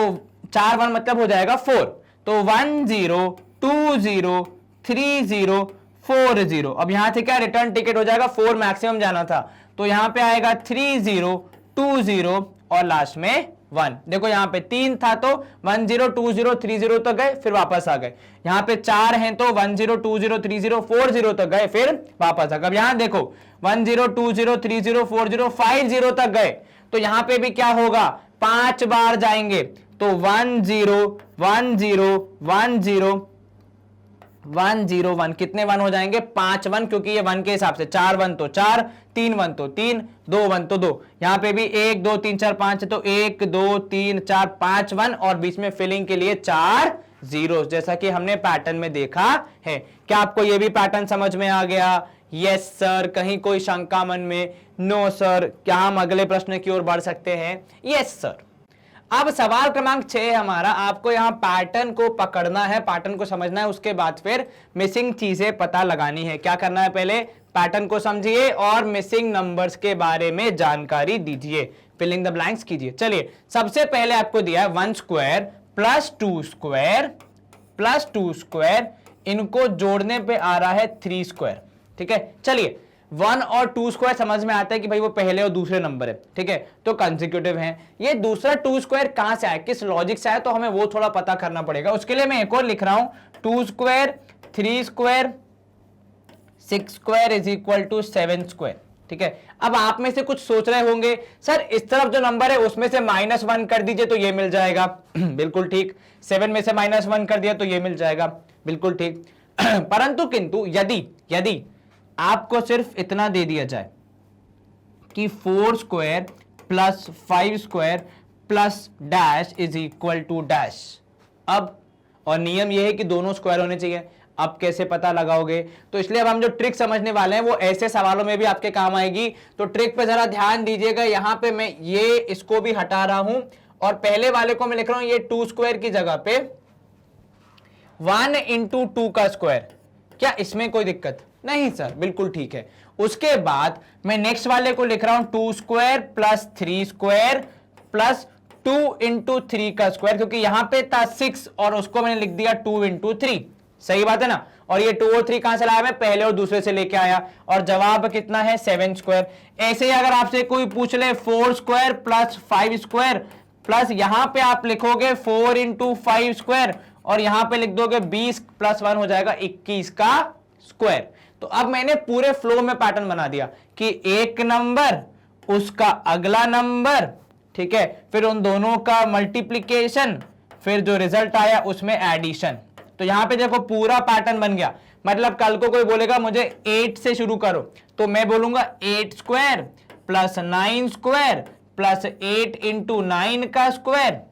4 1 मतलब हो जाएगा 4, तो 1 0 2 0 3 0 4 0। अब यहां से क्या रिटर्न टिकट हो जाएगा, 4 मैक्सिमम जाना था, तो यहां पे आएगा 3 0 2 0 और लास्ट में 1। देखो यहां पे 3 था तो 1 0 2 0 3 0 तक गए, फिर वापस आ गए। यहां पे 4 हैं तो 1 0 2 0 3 0 4 0 तक गए, फिर वापस आ गए। अब यहां देखो 1 0 2 0 3 0 4 0 5 0 तक गए, तो यहां पे भी क्या होगा, 5 बार जाएंगे, तो 1 0 1 0 1 0 1 0 1, कितने 1 हो जाएंगे, 5 1, क्योंकि ये 1 के हिसाब से 4 1 तो 4, 3 1 तो 3, 2 1 तो 2। यहां पे भी 1 2 3 4 5 तो 1 2 3 4 5 1, और बीच में फिलिंग के लिए 4 जीरो, जैसा कि हमने पैटर्न में देखा है। क्या आपको ये भी पैटर्न समझ में आ गया? यस सर, कहीं कोई शंका मन में? No sir. क्या हम अगले प्रश्न की ओर बढ़ सकते हैं? Yes sir. अब सवाल क्रमांक 6 हमारा, आपको यहां पैटर्न को पकड़ना है, पैटर्न को समझना है, उसके बाद फिर मिसिंग चीजें पता लगानी है। क्या करना है, पहले पैटर्न को समझिए और मिसिंग नंबर्स के बारे में जानकारी दीजिए, फिलिंग द ब्लैंक्स कीजिए। चलिए सबसे पहले आपको दिया है 1 square plus 2 square plus 2 square, इनको जोड़ने पे आ रहा है 3 स्क्वायर, ठीक है। चलिए 1 और 2 स्क्वायर समझ में आता है कि भाई वो पहले और दूसरे नंबर है, ठीक है, तो कंसेक्यूटिव हैं। ये दूसरा 2 स्क्वायर कहां से आया, किस लॉजिक से आया, तो हमें वो थोड़ा पता करना पड़ेगा। उसके लिए मैं एक और लिख रहा हूं, 2 square 3 square 6 square is equal to 7 square, ठीक है। अब आप में से कुछ सोच रहे होंगे सर इस तरफ जो नंबर है उसमें से -1 कर दीजिए तो ये मिल जाएगा। बिल्कुल ठीक। 7 में से -1 कर दिया तो ये मिल जाएगा, बिल्कुल ठीक। परंतु किंतु यदि आपको सिर्फ इतना दे दिया जाए कि 4 square plus 5 square plus dash is equal to dash, अब और नियम यह है कि दोनों स्क्वायर होने चाहिए, अब कैसे पता लगाओगे? तो इसलिए अब हम जो ट्रिक समझने वाले हैं वो ऐसे सवालों में भी आपके काम आएगी, तो ट्रिक पे जरा ध्यान दीजिएगा। यहां पे मैं ये इसको भी हटा रहा हूं और पहले वाले को मैं लिख रहा हूं ये 2 स्क्वायर की जगह पे 1 इंटू 2 का स्क्वायर। क्या इसमें कोई दिक्कत? नहीं सर, बिल्कुल ठीक है। उसके बाद मैं नेक्स्ट वाले को लिख रहा हूं 2 square plus 3 square plus 2 into 3 का स्क्वायर, क्योंकि यहां पे था 6 और उसको मैंने लिख दिया 2 इंटू 3, सही बात है ना। और ये 2 और 3 कहां से लाया, मैं पहले और दूसरे से लेके आया, और जवाब कितना है 7 स्क्वायर। ऐसे ही अगर आपसे कोई पूछ ले 4 स्क्वायर प्लस 5 स्क्वायर प्लस यहां पे आप लिखोगे 4 इंटू 5 स्क्वायर और यहां पे लिख दोगे 20 प्लस 1 हो जाएगा 21 का स्क्वायर। तो अब मैंने पूरे फ्लो में पैटर्न बना दिया कि एक नंबर उसका अगला नंबर, ठीक है, फिर उन दोनों का मल्टीप्लीकेशन, फिर जो रिजल्ट आया उसमें एडिशन। तो यहां पे देखो पूरा पैटर्न बन गया। मतलब कल को कोई बोलेगा मुझे 8 से शुरू करो, तो मैं बोलूंगा 8 square plus 9 square plus 8 into 9 का square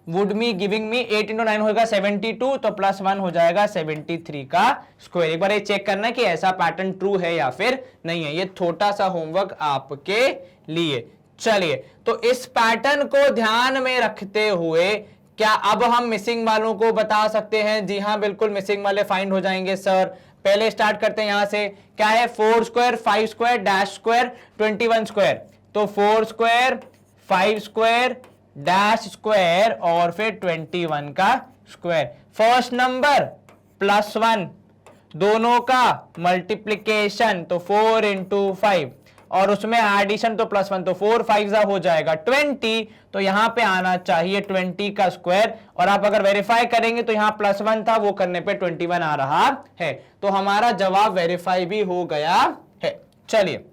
would me giving me 8 into 9 होगा 72, तो प्लस 1 हो जाएगा 73 का स्क्वायर। एक बार ये चेक करना कि ऐसा पैटर्न ट्रू है या फिर नहीं है। ये छोटा सा होमवर्क आपके लिए। चलिए, तो इस पैटर्न को ध्यान में रखते हुए क्या अब हम मिसिंग वालों को बता सकते हैं? जी हाँ, बिल्कुल मिसिंग वाले फाइंड हो जाएंगे सर। पहले स्टार्ट करते हैं यहां से। क्या है? 4 square 5 square dash square 21 square. तो 4 स्क्वायर 5 स्क्वायर डैश स्क्वायर और फिर 21 का स्क्वायर। फर्स्ट नंबर प्लस 1, दोनों का मल्टीप्लीकेशन तो 4 इंटू 5 और उसमें एडिशन तो प्लस 1, तो 4 5 हो जाएगा 20। तो यहां पे आना चाहिए 20 का स्क्वायर। और आप अगर वेरीफाई करेंगे तो यहां प्लस 1 था, वो करने पे 21 आ रहा है। तो हमारा जवाब वेरीफाई भी हो गया है। चलिए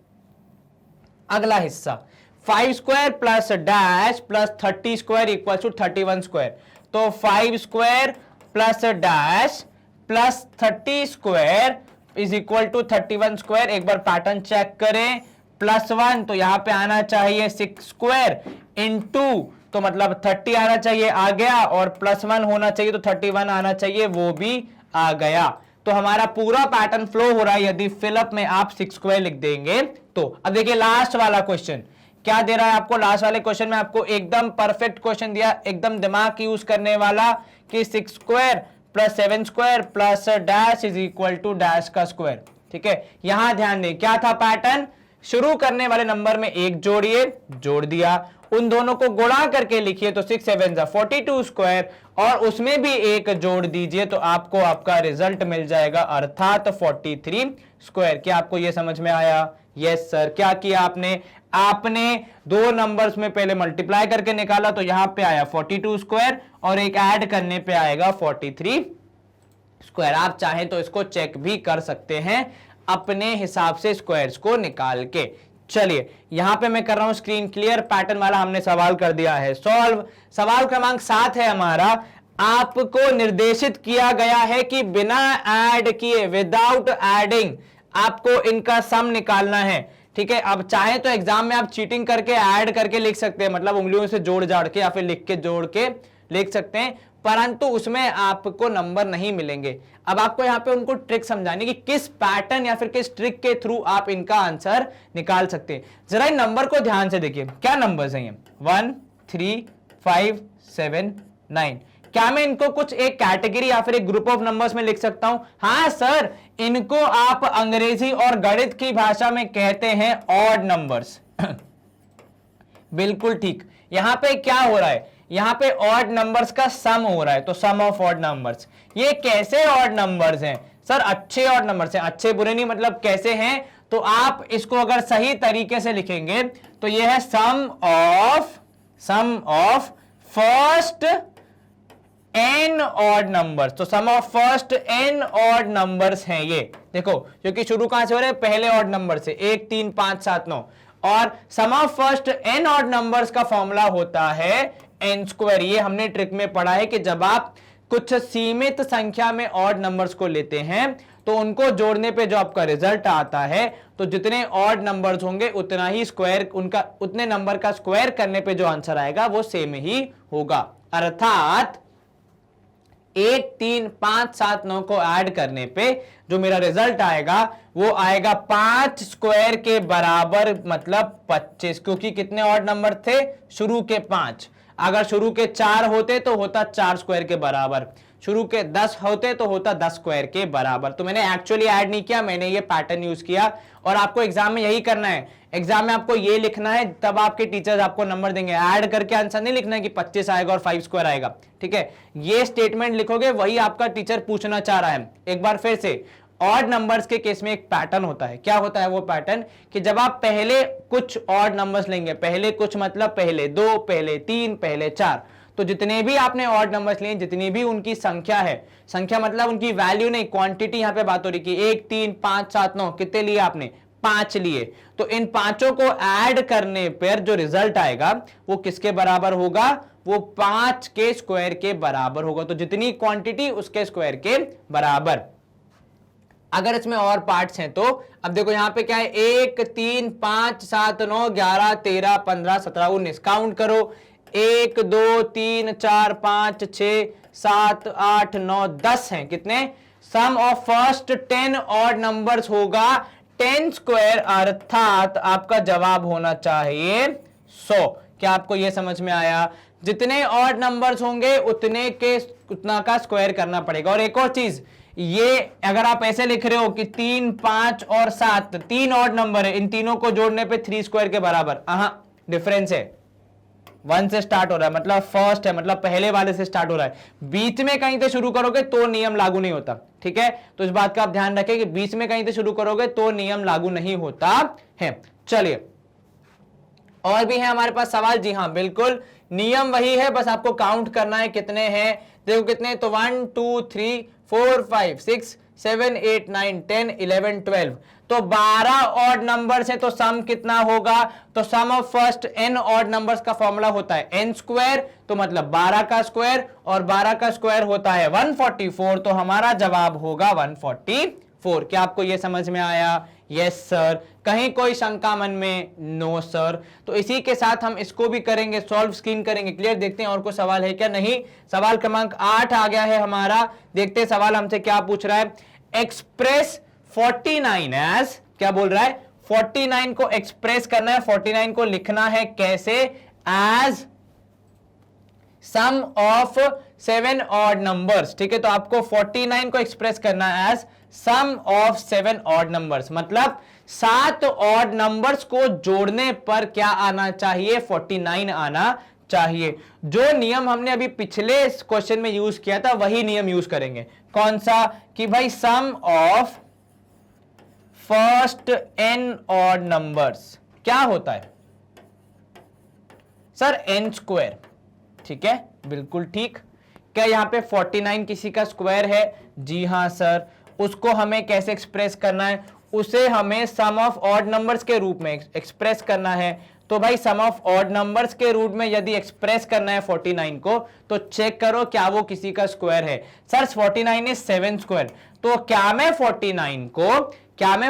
अगला हिस्सा, 5 square plus dash plus 30 square equal to 31 square. तो 5 square plus dash plus 30 square is equal to 31 square. एक बार पैटर्न चेक करें, प्लस 1 तो यहां पे आना चाहिए 6 स्क्वायर इंटू तो मतलब 30 आना चाहिए, आ गया, और प्लस 1 होना चाहिए तो 31 आना चाहिए, वो भी आ गया। तो हमारा पूरा पैटर्न फ्लो हो रहा है यदि फिलअप में आप 6 स्क्वायर लिख देंगे तो। अब देखिए लास्ट वाला क्वेश्चन क्या दे रहा है आपको। लास्ट वाले क्वेश्चन में आपको एकदम परफेक्ट क्वेश्चन दिया, एकदम दिमाग यूज करने वाला कि 6 square plus 7 square plus dash is equal to dash का स्क्वायर। ठीक है, यहां ध्यान दें क्या था पैटर्न। शुरू करने वाले नंबर में एक जोड़िए, जोड़ दिया, उन दोनों को गुणा करके लिखिए तो 6 7 42 स्क्वायर और उसमें भी एक जोड़ दीजिए तो आपको आपका रिजल्ट मिल जाएगा, अर्थात 43 स्क्वायर। क्या आपको यह समझ में आया? Yes sir. क्या किया आपने? आपने दो नंबर्स में पहले मल्टीप्लाई करके निकाला तो यहां पे आया 42 स्क्वायर और एक ऐड करने पे आएगा 43 स्क्वायर। आप चाहें तो इसको चेक भी कर सकते हैं अपने हिसाब से स्क्वायर्स को निकाल के। चलिए यहां पे मैं कर रहा हूं स्क्रीन क्लियर। पैटर्न वाला हमने सवाल कर दिया है सॉल्व। सवाल क्रमांक 7 है हमारा। आपको निर्देशित किया गया है कि बिना ऐड किए, विदाउट एडिंग, आपको इनका सम निकालना है। ठीक है, अब चाहे तो एग्जाम में आप चीटिंग करके ऐड करके लिख सकते हैं, मतलब उंगलियों से जोड़ जाड़ के या फिर लिख के जोड़ के लिख सकते हैं, परंतु उसमें आपको नंबर नहीं मिलेंगे। अब आपको यहां पे उनको ट्रिक समझानी कि किस पैटर्न या फिर किस ट्रिक के थ्रू आप इनका आंसर निकाल सकते हैं। जरा इन नंबर को ध्यान से देखिए, क्या नंबर्स हैं ये? 1 3 5 7 9। क्या मैं इनको कुछ एक कैटेगरी या फिर एक ग्रुप ऑफ नंबर्स में लिख सकता हूं? हाँ सर, इनको आप अंग्रेजी और गणित की भाषा में कहते हैं ऑड नंबर्स। बिल्कुल ठीक। यहां पे क्या हो रहा है? यहां पे ऑड नंबर्स का सम हो रहा है, तो सम ऑफ ऑड नंबर्स। ये कैसे ऑड नंबर्स हैं सर? अच्छे ऑड नंबर्स हैं। अच्छे बुरे नहीं, मतलब कैसे हैं? तो आप इसको अगर सही तरीके से लिखेंगे तो ये है sum of first n odd numbers. तो sum of first n odd numbers हैं ये। देखो क्योंकि शुरू कहां से हो रहे हैं? पहले ऑड नंबर से, 1 3 5 7 9। और sum of first n odd numbers का फॉर्मूला होता है n स्क्वायर। ये हमने ट्रिक में पढ़ा है कि जब आप कुछ सीमित संख्या में ऑड नंबर्स को लेते हैं तो उनको जोड़ने पे जो आपका रिजल्ट आता है, तो जितने ऑड नंबर्स होंगे उतना ही स्क्वायर, उनका उतने नंबर का स्क्वायर करने पे जो आंसर आएगा वो सेम ही होगा। अर्थात 1 3 5 7 9 को ऐड करने पे जो मेरा रिजल्ट आएगा वो आएगा 5 स्क्वायर के बराबर, मतलब 25। क्योंकि कितने ऑड नंबर थे? शुरू के 5। अगर शुरू के 4 होते तो होता 4 स्क्वायर के बराबर, शुरू के 10 होते तो होता 10 स्क्वायर के बराबर। तो मैंने एक्चुअली ऐड नहीं किया, मैंने ये पैटर्न यूज किया। और आपको एग्जाम में यही करना है, एग्जाम में आपको ये लिखना है, तब आपके टीचर्स आपको नंबर देंगे। ऐड करके आंसर नहीं लिखना है कि 25 आएगा और 5 स्क्वायर आएगा। ठीक है, ये स्टेटमेंट लिखोगे, वही आपका टीचर पूछना चाह रहा है। एक बार फिर से, ऑड नंबर्स के केस में एक पैटर्न होता है। क्या होता है वो पैटर्न? कि जब आप पहले कुछ ऑड नंबर्स लेंगे, पहले कुछ मतलब पहले 2, पहले 3, पहले 4, तो जितने भी आपने ऑड नंबर्स लिए, जितनी भी उनकी संख्या है, संख्या मतलब उनकी वैल्यू नहीं, क्वांटिटी यहां पे बात हो रही कि 1 3 5 7 9, कितने लिए आपने? 5 लिए, तो इन पांचों को ऐड करने पर जो रिजल्ट आएगा वो किसके बराबर होगा, वो 5 के स्क्वायर के बराबर होगा। तो जितनी क्वांटिटी उसके स्क्वायर के बराबर। अगर इसमें और पार्ट्स हैं तो अब देखो यहां पे क्या है, 1 3 5 7 9 11 13 15 17 19 काउंट करो, 1 2 3 4 5 6 7 8 9 10 हैं। कितने? सम ऑफ फर्स्ट 10 ऑड नंबर्स होगा 10 स्क्वायर, अर्थात आपका जवाब होना चाहिए 100। क्या आपको यह समझ में आया? जितने ऑड नंबर्स होंगे उतना का स्क्वायर करना पड़ेगा। और एक और चीज, ये अगर आप ऐसे लिख रहे हो कि 3 5 और 7 तीन ऑड नंबर है, इन तीनों को जोड़ने पे 3 स्क्वायर के बराबर, डिफरेंस है, 1 से स्टार्ट हो रहा है, मतलब फर्स्ट है, मतलब पहले वाले से स्टार्ट हो रहा है। बीच में कहीं से शुरू करोगे तो नियम लागू नहीं होता, ठीक है? तो इस बात का आप ध्यान रखें कि बीच में कहीं से शुरू करोगे तो नियम लागू नहीं होता है। चलिए, और भी है हमारे पास सवाल। जी हाँ, बिल्कुल नियम वही है, बस आपको काउंट करना है कितने हैं। देखो कितने, तो 1 2 3 4 5 6 7 8 9 10 11 12, तो 12 ऑड नंबर्स है, तो सम कितना होगा? तो sum of first n odd numbers का फॉर्मूला होता है n स्क्वायर, तो मतलब 12 का स्क्वायर, और 12 का स्क्वायर होता है 144, तो हमारा जवाब होगा 144। क्या आपको यह समझ में आया? Yes sir. कहीं कोई शंका मन में? No sir. तो इसी के साथ हम इसको भी करेंगे, सॉल्व स्क्रीन करेंगे। क्लियर? देखते हैं और कोई सवाल है क्या? नहीं। सवाल क्रमांक 8 आ गया है हमारा। देखते हैं सवाल हमसे क्या पूछ रहा है। एक्सप्रेस 49 एज, क्या बोल रहा है? 49 को एक्सप्रेस करना है, 49 को लिखना है कैसे? As sum of 7 odd numbers, ठीक है? तो आपको 49 को एक्सप्रेस करना है as sum of 7 odd numbers, मतलब 7 ऑड नंबर्स को जोड़ने पर क्या आना चाहिए? 49 आना चाहिए। जो नियम हमने अभी पिछले क्वेश्चन में यूज किया था वही नियम यूज करेंगे। कौन सा? कि भाई sum of first n odd numbers क्या होता है सर? n स्क्वायर, ठीक है, बिल्कुल ठीक। क्या यहां पे 49 किसी का स्क्वायर है? जी हां सर। उसको हमें कैसे एक्सप्रेस करना है? उसे हमें सम ऑफ ऑड नंबर्स के रूप में एक्सप्रेस करना है। तो भाई सम ऑफ ऑड नंबर्स के रूप में यदि एक्सप्रेस करना है 49 को, तो चेक करो क्या वो किसी का स्क्वायर है। सर 49 इज 7 स्क्वायर, तो क्या मैं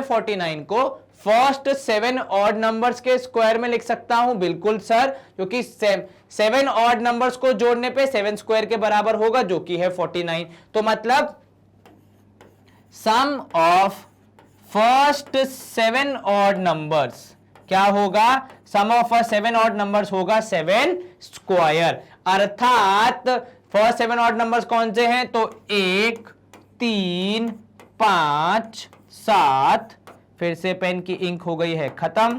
49 को फर्स्ट 7 ऑड नंबर्स के स्क्वायर में लिख सकता हूं? बिल्कुल सर, क्योंकि 7 ऑड नंबर्स को जोड़ने पे 7 स्क्वायर के बराबर होगा, जो कि है 49। तो मतलब सम ऑफ फर्स्ट 7 ऑड नंबर्स क्या होगा? सम ऑफ 7 ऑड नंबर्स होगा 7 स्क्वायर। अर्थात फर्स्ट 7 ऑड नंबर्स कौन से हैं? तो 1 3 5 7, फिर से पेन की इंक हो गई है खत्म,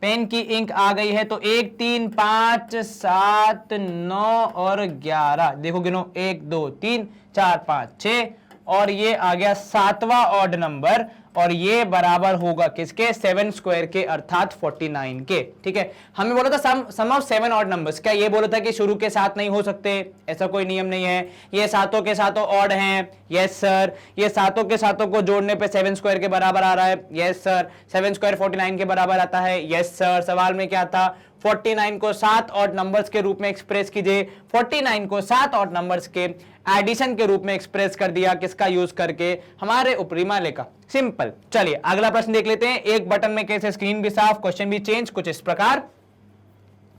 पेन की इंक आ गई है। तो 1 3 5 7 9 और 11, देखो गिनो, 1 2 3 4 5 6, और ये आ गया 7वां ऑड नंबर, और ये बराबर होगा किसके? 7 स्क्वायर के, अर्थात 49 के। ठीक है, हमें बोला था सम ऑफ 7 ऑड नंबर्स। क्या ये बोला था कि शुरू के साथ नहीं हो सकते? ऐसा कोई नियम नहीं है। ये सातों के सातों ऑड हैं, यस सर। ये सातों के सातों को जोड़ने पे 7 स्क्वायर के बराबर आ रहा है, यस सर। 7 स्क्वायर 49 के बराबर आता है, यस सर। सवाल में क्या था? 49 को 7 ऑड नंबर्स के रूप में एक्सप्रेस कीजिए। 49 को 7 ऑड नंबर्स के एडिशन के रूप में एक्सप्रेस कर दिया, किसका यूज करके? हमारे ऊपरी माले का। सिंपल। चलिए अगला प्रश्न देख लेते हैं। एक बटन में कैसे? स्क्रीन भी साफ, क्वेश्चन भी चेंज। कुछ इस प्रकार,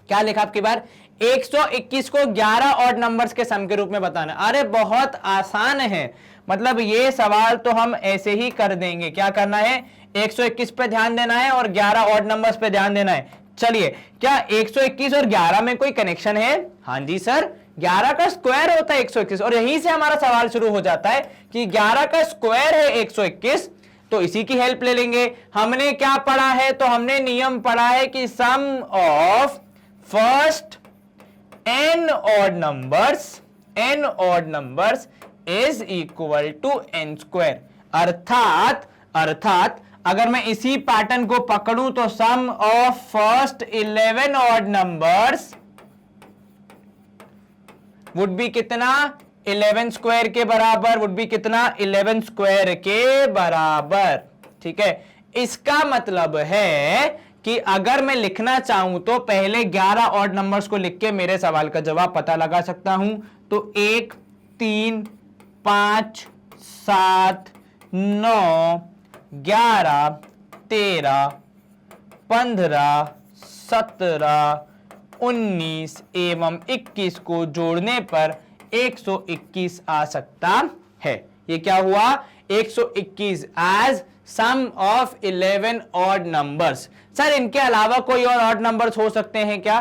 क्या लिखा आपकी बार? 121 को 11 ऑड नंबर्स के सम के रूप में बताना। अरे बहुत आसान है, मतलब ये सवाल तो हम ऐसे ही कर देंगे। क्या करना है? 121 पे ध्यान देना है और 11 ऑड नंबर्स पे ध्यान देना है। चलिए, क्या 121 और 11 में कोई कनेक्शन है? हाँ जी सर, 11 का स्क्वायर होता है 121, और यहीं से हमारा सवाल शुरू हो जाता है कि 11 का स्क्वायर है 121, तो इसी की हेल्प ले लेंगे। हमने क्या पढ़ा है? तो हमने नियम पढ़ा है कि sum of first n odd numbers is equal to n square. अर्थात अगर मैं इसी पैटर्न को पकड़ूं तो sum of first 11 odd numbers would be कितना? 11 स्क्वायर के बराबर। वुड बी कितना? 11 स्क्वायर के बराबर। ठीक है, इसका मतलब है कि अगर मैं लिखना चाहूं तो पहले 11 ऑड नंबर्स को लिख के मेरे सवाल का जवाब पता लगा सकता हूं। तो 1 3 5 7 9 11 13 15 17 19 एवं 21 को जोड़ने पर 121 आ सकता है। ये क्या हुआ? 121 as sum of 11 odd numbers. Sir इनके अलावा कोई और ऑड नंबर्स हो सकते हैं क्या?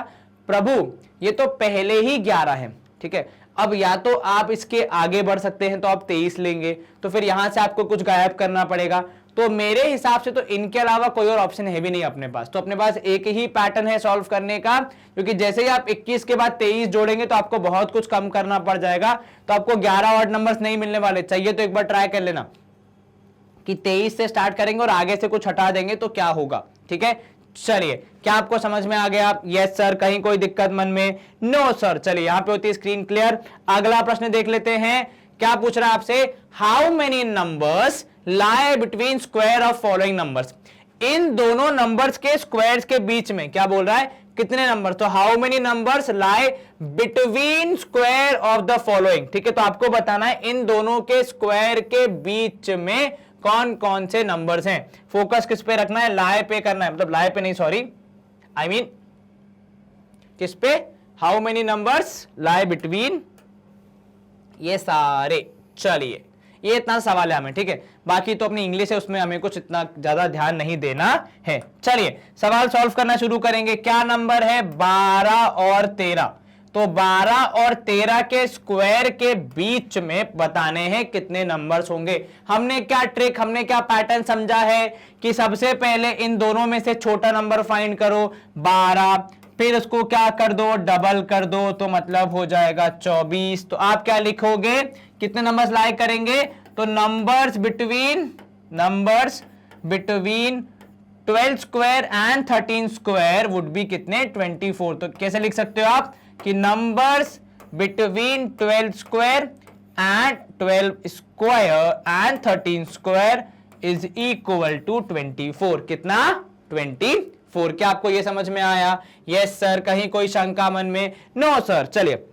प्रभु ये तो पहले ही 11 है, ठीक है। अब या तो आप इसके आगे बढ़ सकते हैं तो आप 23 लेंगे, तो फिर यहां से आपको कुछ गायब करना पड़ेगा। तो मेरे हिसाब से तो इनके अलावा कोई और ऑप्शन है भी नहीं अपने पास। तो अपने पास एक ही पैटर्न है सॉल्व करने का, क्योंकि जैसे ही आप 21 के बाद 23 जोड़ेंगे तो आपको बहुत कुछ कम करना पड़ जाएगा, तो आपको 11 ऑड नंबर्स नहीं मिलने वाले। चाहिए तो एक बार ट्राई कर लेना कि 23 से स्टार्ट करेंगे और आगे से कुछ हटा देंगे तो क्या होगा, ठीक है। चलिए क्या आपको समझ में आ गया? Yes sir. कहीं कोई दिक्कत मन में? No sir. चलिए यहां पे होती है स्क्रीन क्लियर। अगला प्रश्न देख लेते हैं। क्या पूछ रहा है आपसे? How many numbers lie between square of following numbers। इन दोनों नंबर्स के स्क्वायर्स के बीच में क्या बोल रहा है? कितने नंबर? तो how many numbers lie between square of the following, ठीक है। तो आपको बताना है इन दोनों के स्क्वायर के बीच में कौन कौन से नंबर्स हैं। फोकस किस पे रखना है? lie पे करना है, मतलब lie पे नहीं, सॉरी, आई मीन किस पे? How many numbers lie between ये सारे। चलिए ये इतना सवाल है हमें, ठीक है। बाकी तो अपनी इंग्लिश है, उसमें हमें कुछ इतना ज्यादा ध्यान नहीं देना है। चलिए सवाल सॉल्व करना शुरू करेंगे। क्या नंबर है? 12 और 13। तो 12 और 13 के स्क्वायर के बीच में बताने हैं कितने नंबर्स होंगे। हमने क्या ट्रिक, हमने क्या पैटर्न समझा है कि सबसे पहले इन दोनों में से छोटा नंबर फाइंड करो 12, फिर उसको क्या कर दो? डबल कर दो, तो मतलब हो जाएगा 24। तो आप क्या लिखोगे? कितने नंबर्स लाई करेंगे? तो numbers between 12 square and 13 square would be कितने? 24। तो कैसे लिख सकते हो आप कि numbers between 12 square and 12 square and 13 square is equal to 24। कितना? 24। क्या आपको यह समझ में आया? Yes sir. कहीं कोई शंका मन में? No sir. चलिए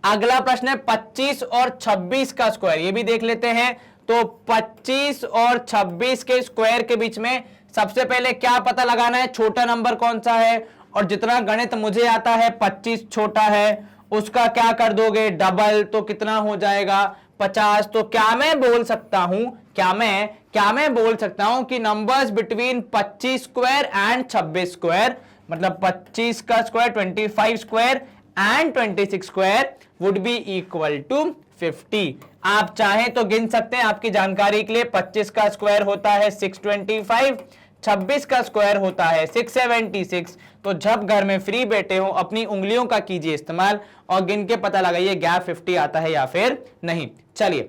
अगला प्रश्न है 25 और 26 का स्क्वायर, ये भी देख लेते हैं। तो 25 और 26 के स्क्वायर के बीच में सबसे पहले क्या पता लगाना है? छोटा नंबर कौन सा है? और जितना गणित मुझे आता है 25 छोटा है, उसका क्या कर दोगे? डबल। तो कितना हो जाएगा? 50। तो क्या मैं बोल सकता हूं, क्या मैं बोल सकता हूं कि numbers between 25 square and 26 square, मतलब 25 का square 25 square and 26 square would be equal to 50। आप चाहें तो गिन सकते हैं आपकी जानकारी के लिए। 25 का स्क्वायर होता है 625, 26 का स्क्वायर होता है 676। तो जब घर में फ्री बैठे हो अपनी उंगलियों का कीजिए इस्तेमाल और गिन के पता लगाइए गैप 50 आता है या फिर नहीं। चलिए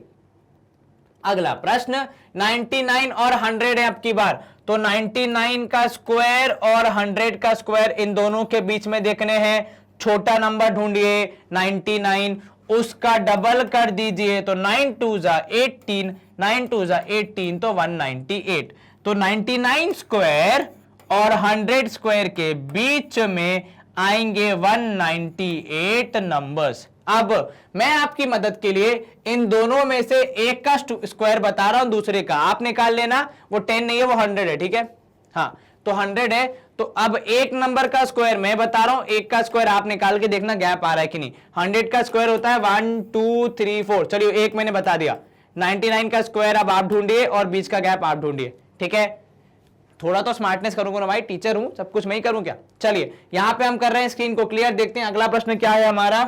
अगला प्रश्न 99 और 100 है आपकी बार। तो 99 का स्क्वायर और 100 का स्क्वायर इन दोनों के बीच में देखने हैं। छोटा नंबर ढूंढिए 99, उसका डबल कर दीजिए। तो 9 2 जा 18, 9 2 जा 18, तो 198। तो 99 स्क्वायर और 100 स्क्वायर के बीच में आएंगे 198 नंबर्स। अब मैं आपकी मदद के लिए इन दोनों में से एक का स्क्वायर बता रहा हूं, दूसरे का आप निकाल लेना। वो 10 नहीं है, वो 100 है, ठीक है। हाँ तो 100 है। तो अब एक नंबर का स्क्वायर मैं बता रहा हूं, एक का स्क्वायर आप निकाल के देखना गैप आ रहा है कि नहीं। 100 का स्क्वायर होता है 1 2 3 4। चलिए एक मैंने बता दिया। 99 का स्क्वायर अब आप ढूंढिए और बीच का गैप आप ढूंढिए, ठीक है। थोड़ा तो स्मार्टनेस करूंगा ना भाई, टीचर हूं, सब कुछ मैं ही करूं क्या। चलिए यहां पे हम कर रहे हैं स्क्रीन को क्लियर। देखते हैं अगला प्रश्न क्या है हमारा।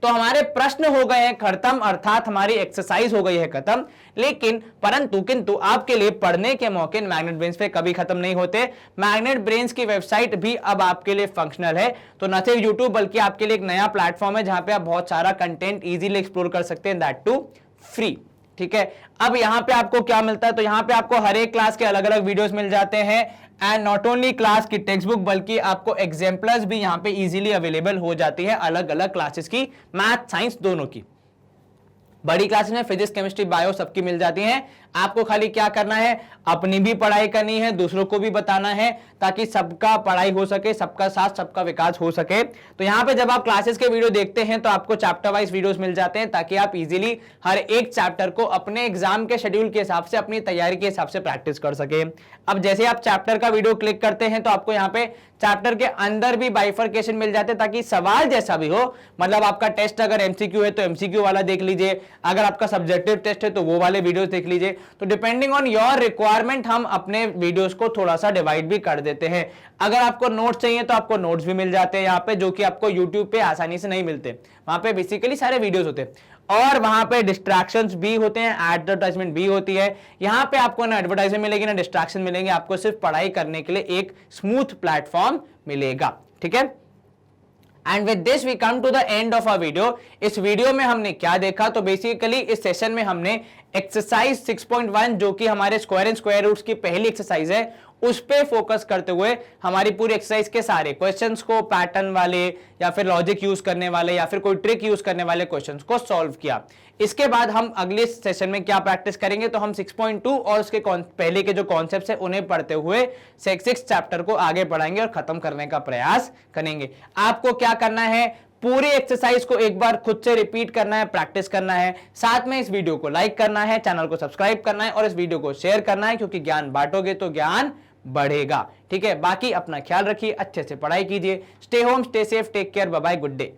तो हमारे प्रश्न हो गए हैं खत्म, अर्थात हमारी एक्सरसाइज हो गई है खत्म। लेकिन परंतु किंतु आपके लिए पढ़ने के मौके मैग्नेट ब्रेन्स पे कभी खत्म नहीं होते। मैग्नेट ब्रेन्स की वेबसाइट भी अब आपके लिए फंक्शनल है। तो न सिर्फ यूट्यूब बल्कि आपके लिए एक नया प्लेटफॉर्म है जहां पे आप बहुत सारा कंटेंट इजीली एक्सप्लोर कर सकते हैं, दैट टू फ्री, ठीक है। अब यहां पे आपको क्या मिलता है? तो यहां पे आपको हर एक क्लास के अलग अलग वीडियोस मिल जाते हैं एंड नॉट ओनली क्लास की टेक्स्ट बुक बल्कि आपको एग्जाम्पल्स भी यहां पे इजीली अवेलेबल हो जाती है अलग अलग क्लासेस की, मैथ साइंस दोनों की। बड़ी क्लासेस में फिजिक्स केमिस्ट्री बायो सबकी मिल जाती हैं। आपको खाली क्या करना है, अपनी भी पढ़ाई करनी है, दूसरों को भी बताना है, ताकि सबका पढ़ाई हो सके, सबका साथ सबका विकास हो सके। तो यहाँ पे जब आप क्लासेस के वीडियो देखते हैं तो आपको चैप्टर वाइज वीडियोस मिल जाते हैं, ताकि आप इजीली हर एक चैप्टर को अपने एग्जाम के शेड्यूल के हिसाब से, अपनी तैयारी के हिसाब से प्रैक्टिस कर सके। अब जैसे आप चैप्टर का वीडियो क्लिक करते हैं तो आपको यहाँ पे चैप्टर के अंदर भी बाइफरकेशन मिल जाते हैं, ताकि सवाल जैसा भी हो, मतलब आपका टेस्ट अगर एमसीक्यू है तो एमसीक्यू वाला देख लीजिए, अगर आपका सब्जेक्टिव टेस्ट है तो वो वाले वीडियोस देख लीजिए। तो डिपेंडिंग ऑन योर रिक्वायरमेंट हम अपने वीडियोस को थोड़ा सा डिवाइड भी कर देते हैं। अगर आपको नोट्स चाहिए तो आपको नोट्स भी मिल जाते हैं यहाँ पे, जो कि आपको यूट्यूब पे आसानी से नहीं मिलते। वहां पे बेसिकली सारे वीडियोस होते हैं, और वहां पे डिस्ट्रैक्शंस भी होते हैं, एडवर्टाइजमेंट भी होती है। यहां पे आपको ना एडवर्टाइजमेंट मिलेगी ना डिस्ट्रैक्शन मिलेंगे, आपको सिर्फ पढ़ाई करने के लिए एक स्मूथ प्लेटफॉर्म मिलेगा। ठीक है, and with this we come to the end of a video. इस वीडियो में हमने क्या देखा, तो बेसिकली इस सेशन में हमने एक्सरसाइज 6.1 जो कि हमारे स्क्वायर एंड स्क्वायर रूट्स की पहली एक्सरसाइज है, उस पे फोकस करते हुए हमारी पूरी एक्सरसाइज के सारे क्वेश्चंस को, पैटर्न वाले या फिर लॉजिक यूज करने वाले या फिर कोई ट्रिक यूज करने वाले क्वेश्चंस को सॉल्व किया। इसके बाद हम अगले सेशन में क्या प्रैक्टिस करेंगे, तो हम 6.2 और उसके पहले के जो कॉन्सेप्ट्स हैं उन्हें पढ़ते हुए 6 चैप्टर को आगे बढ़ाएंगे और खत्म करने का प्रयास करेंगे। आपको क्या करना है, पूरी एक्सरसाइज को एक बार खुद से रिपीट करना है, प्रैक्टिस करना है, साथ में इस वीडियो को लाइक करना है, चैनल को सब्सक्राइब करना है और इस वीडियो को शेयर करना है, क्योंकि ज्ञान बांटोगे तो ज्ञान बढ़ेगा। ठीक है, बाकी अपना ख्याल रखिए, अच्छे से पढ़ाई कीजिए। Stay home, stay safe, take care, bye bye, good day.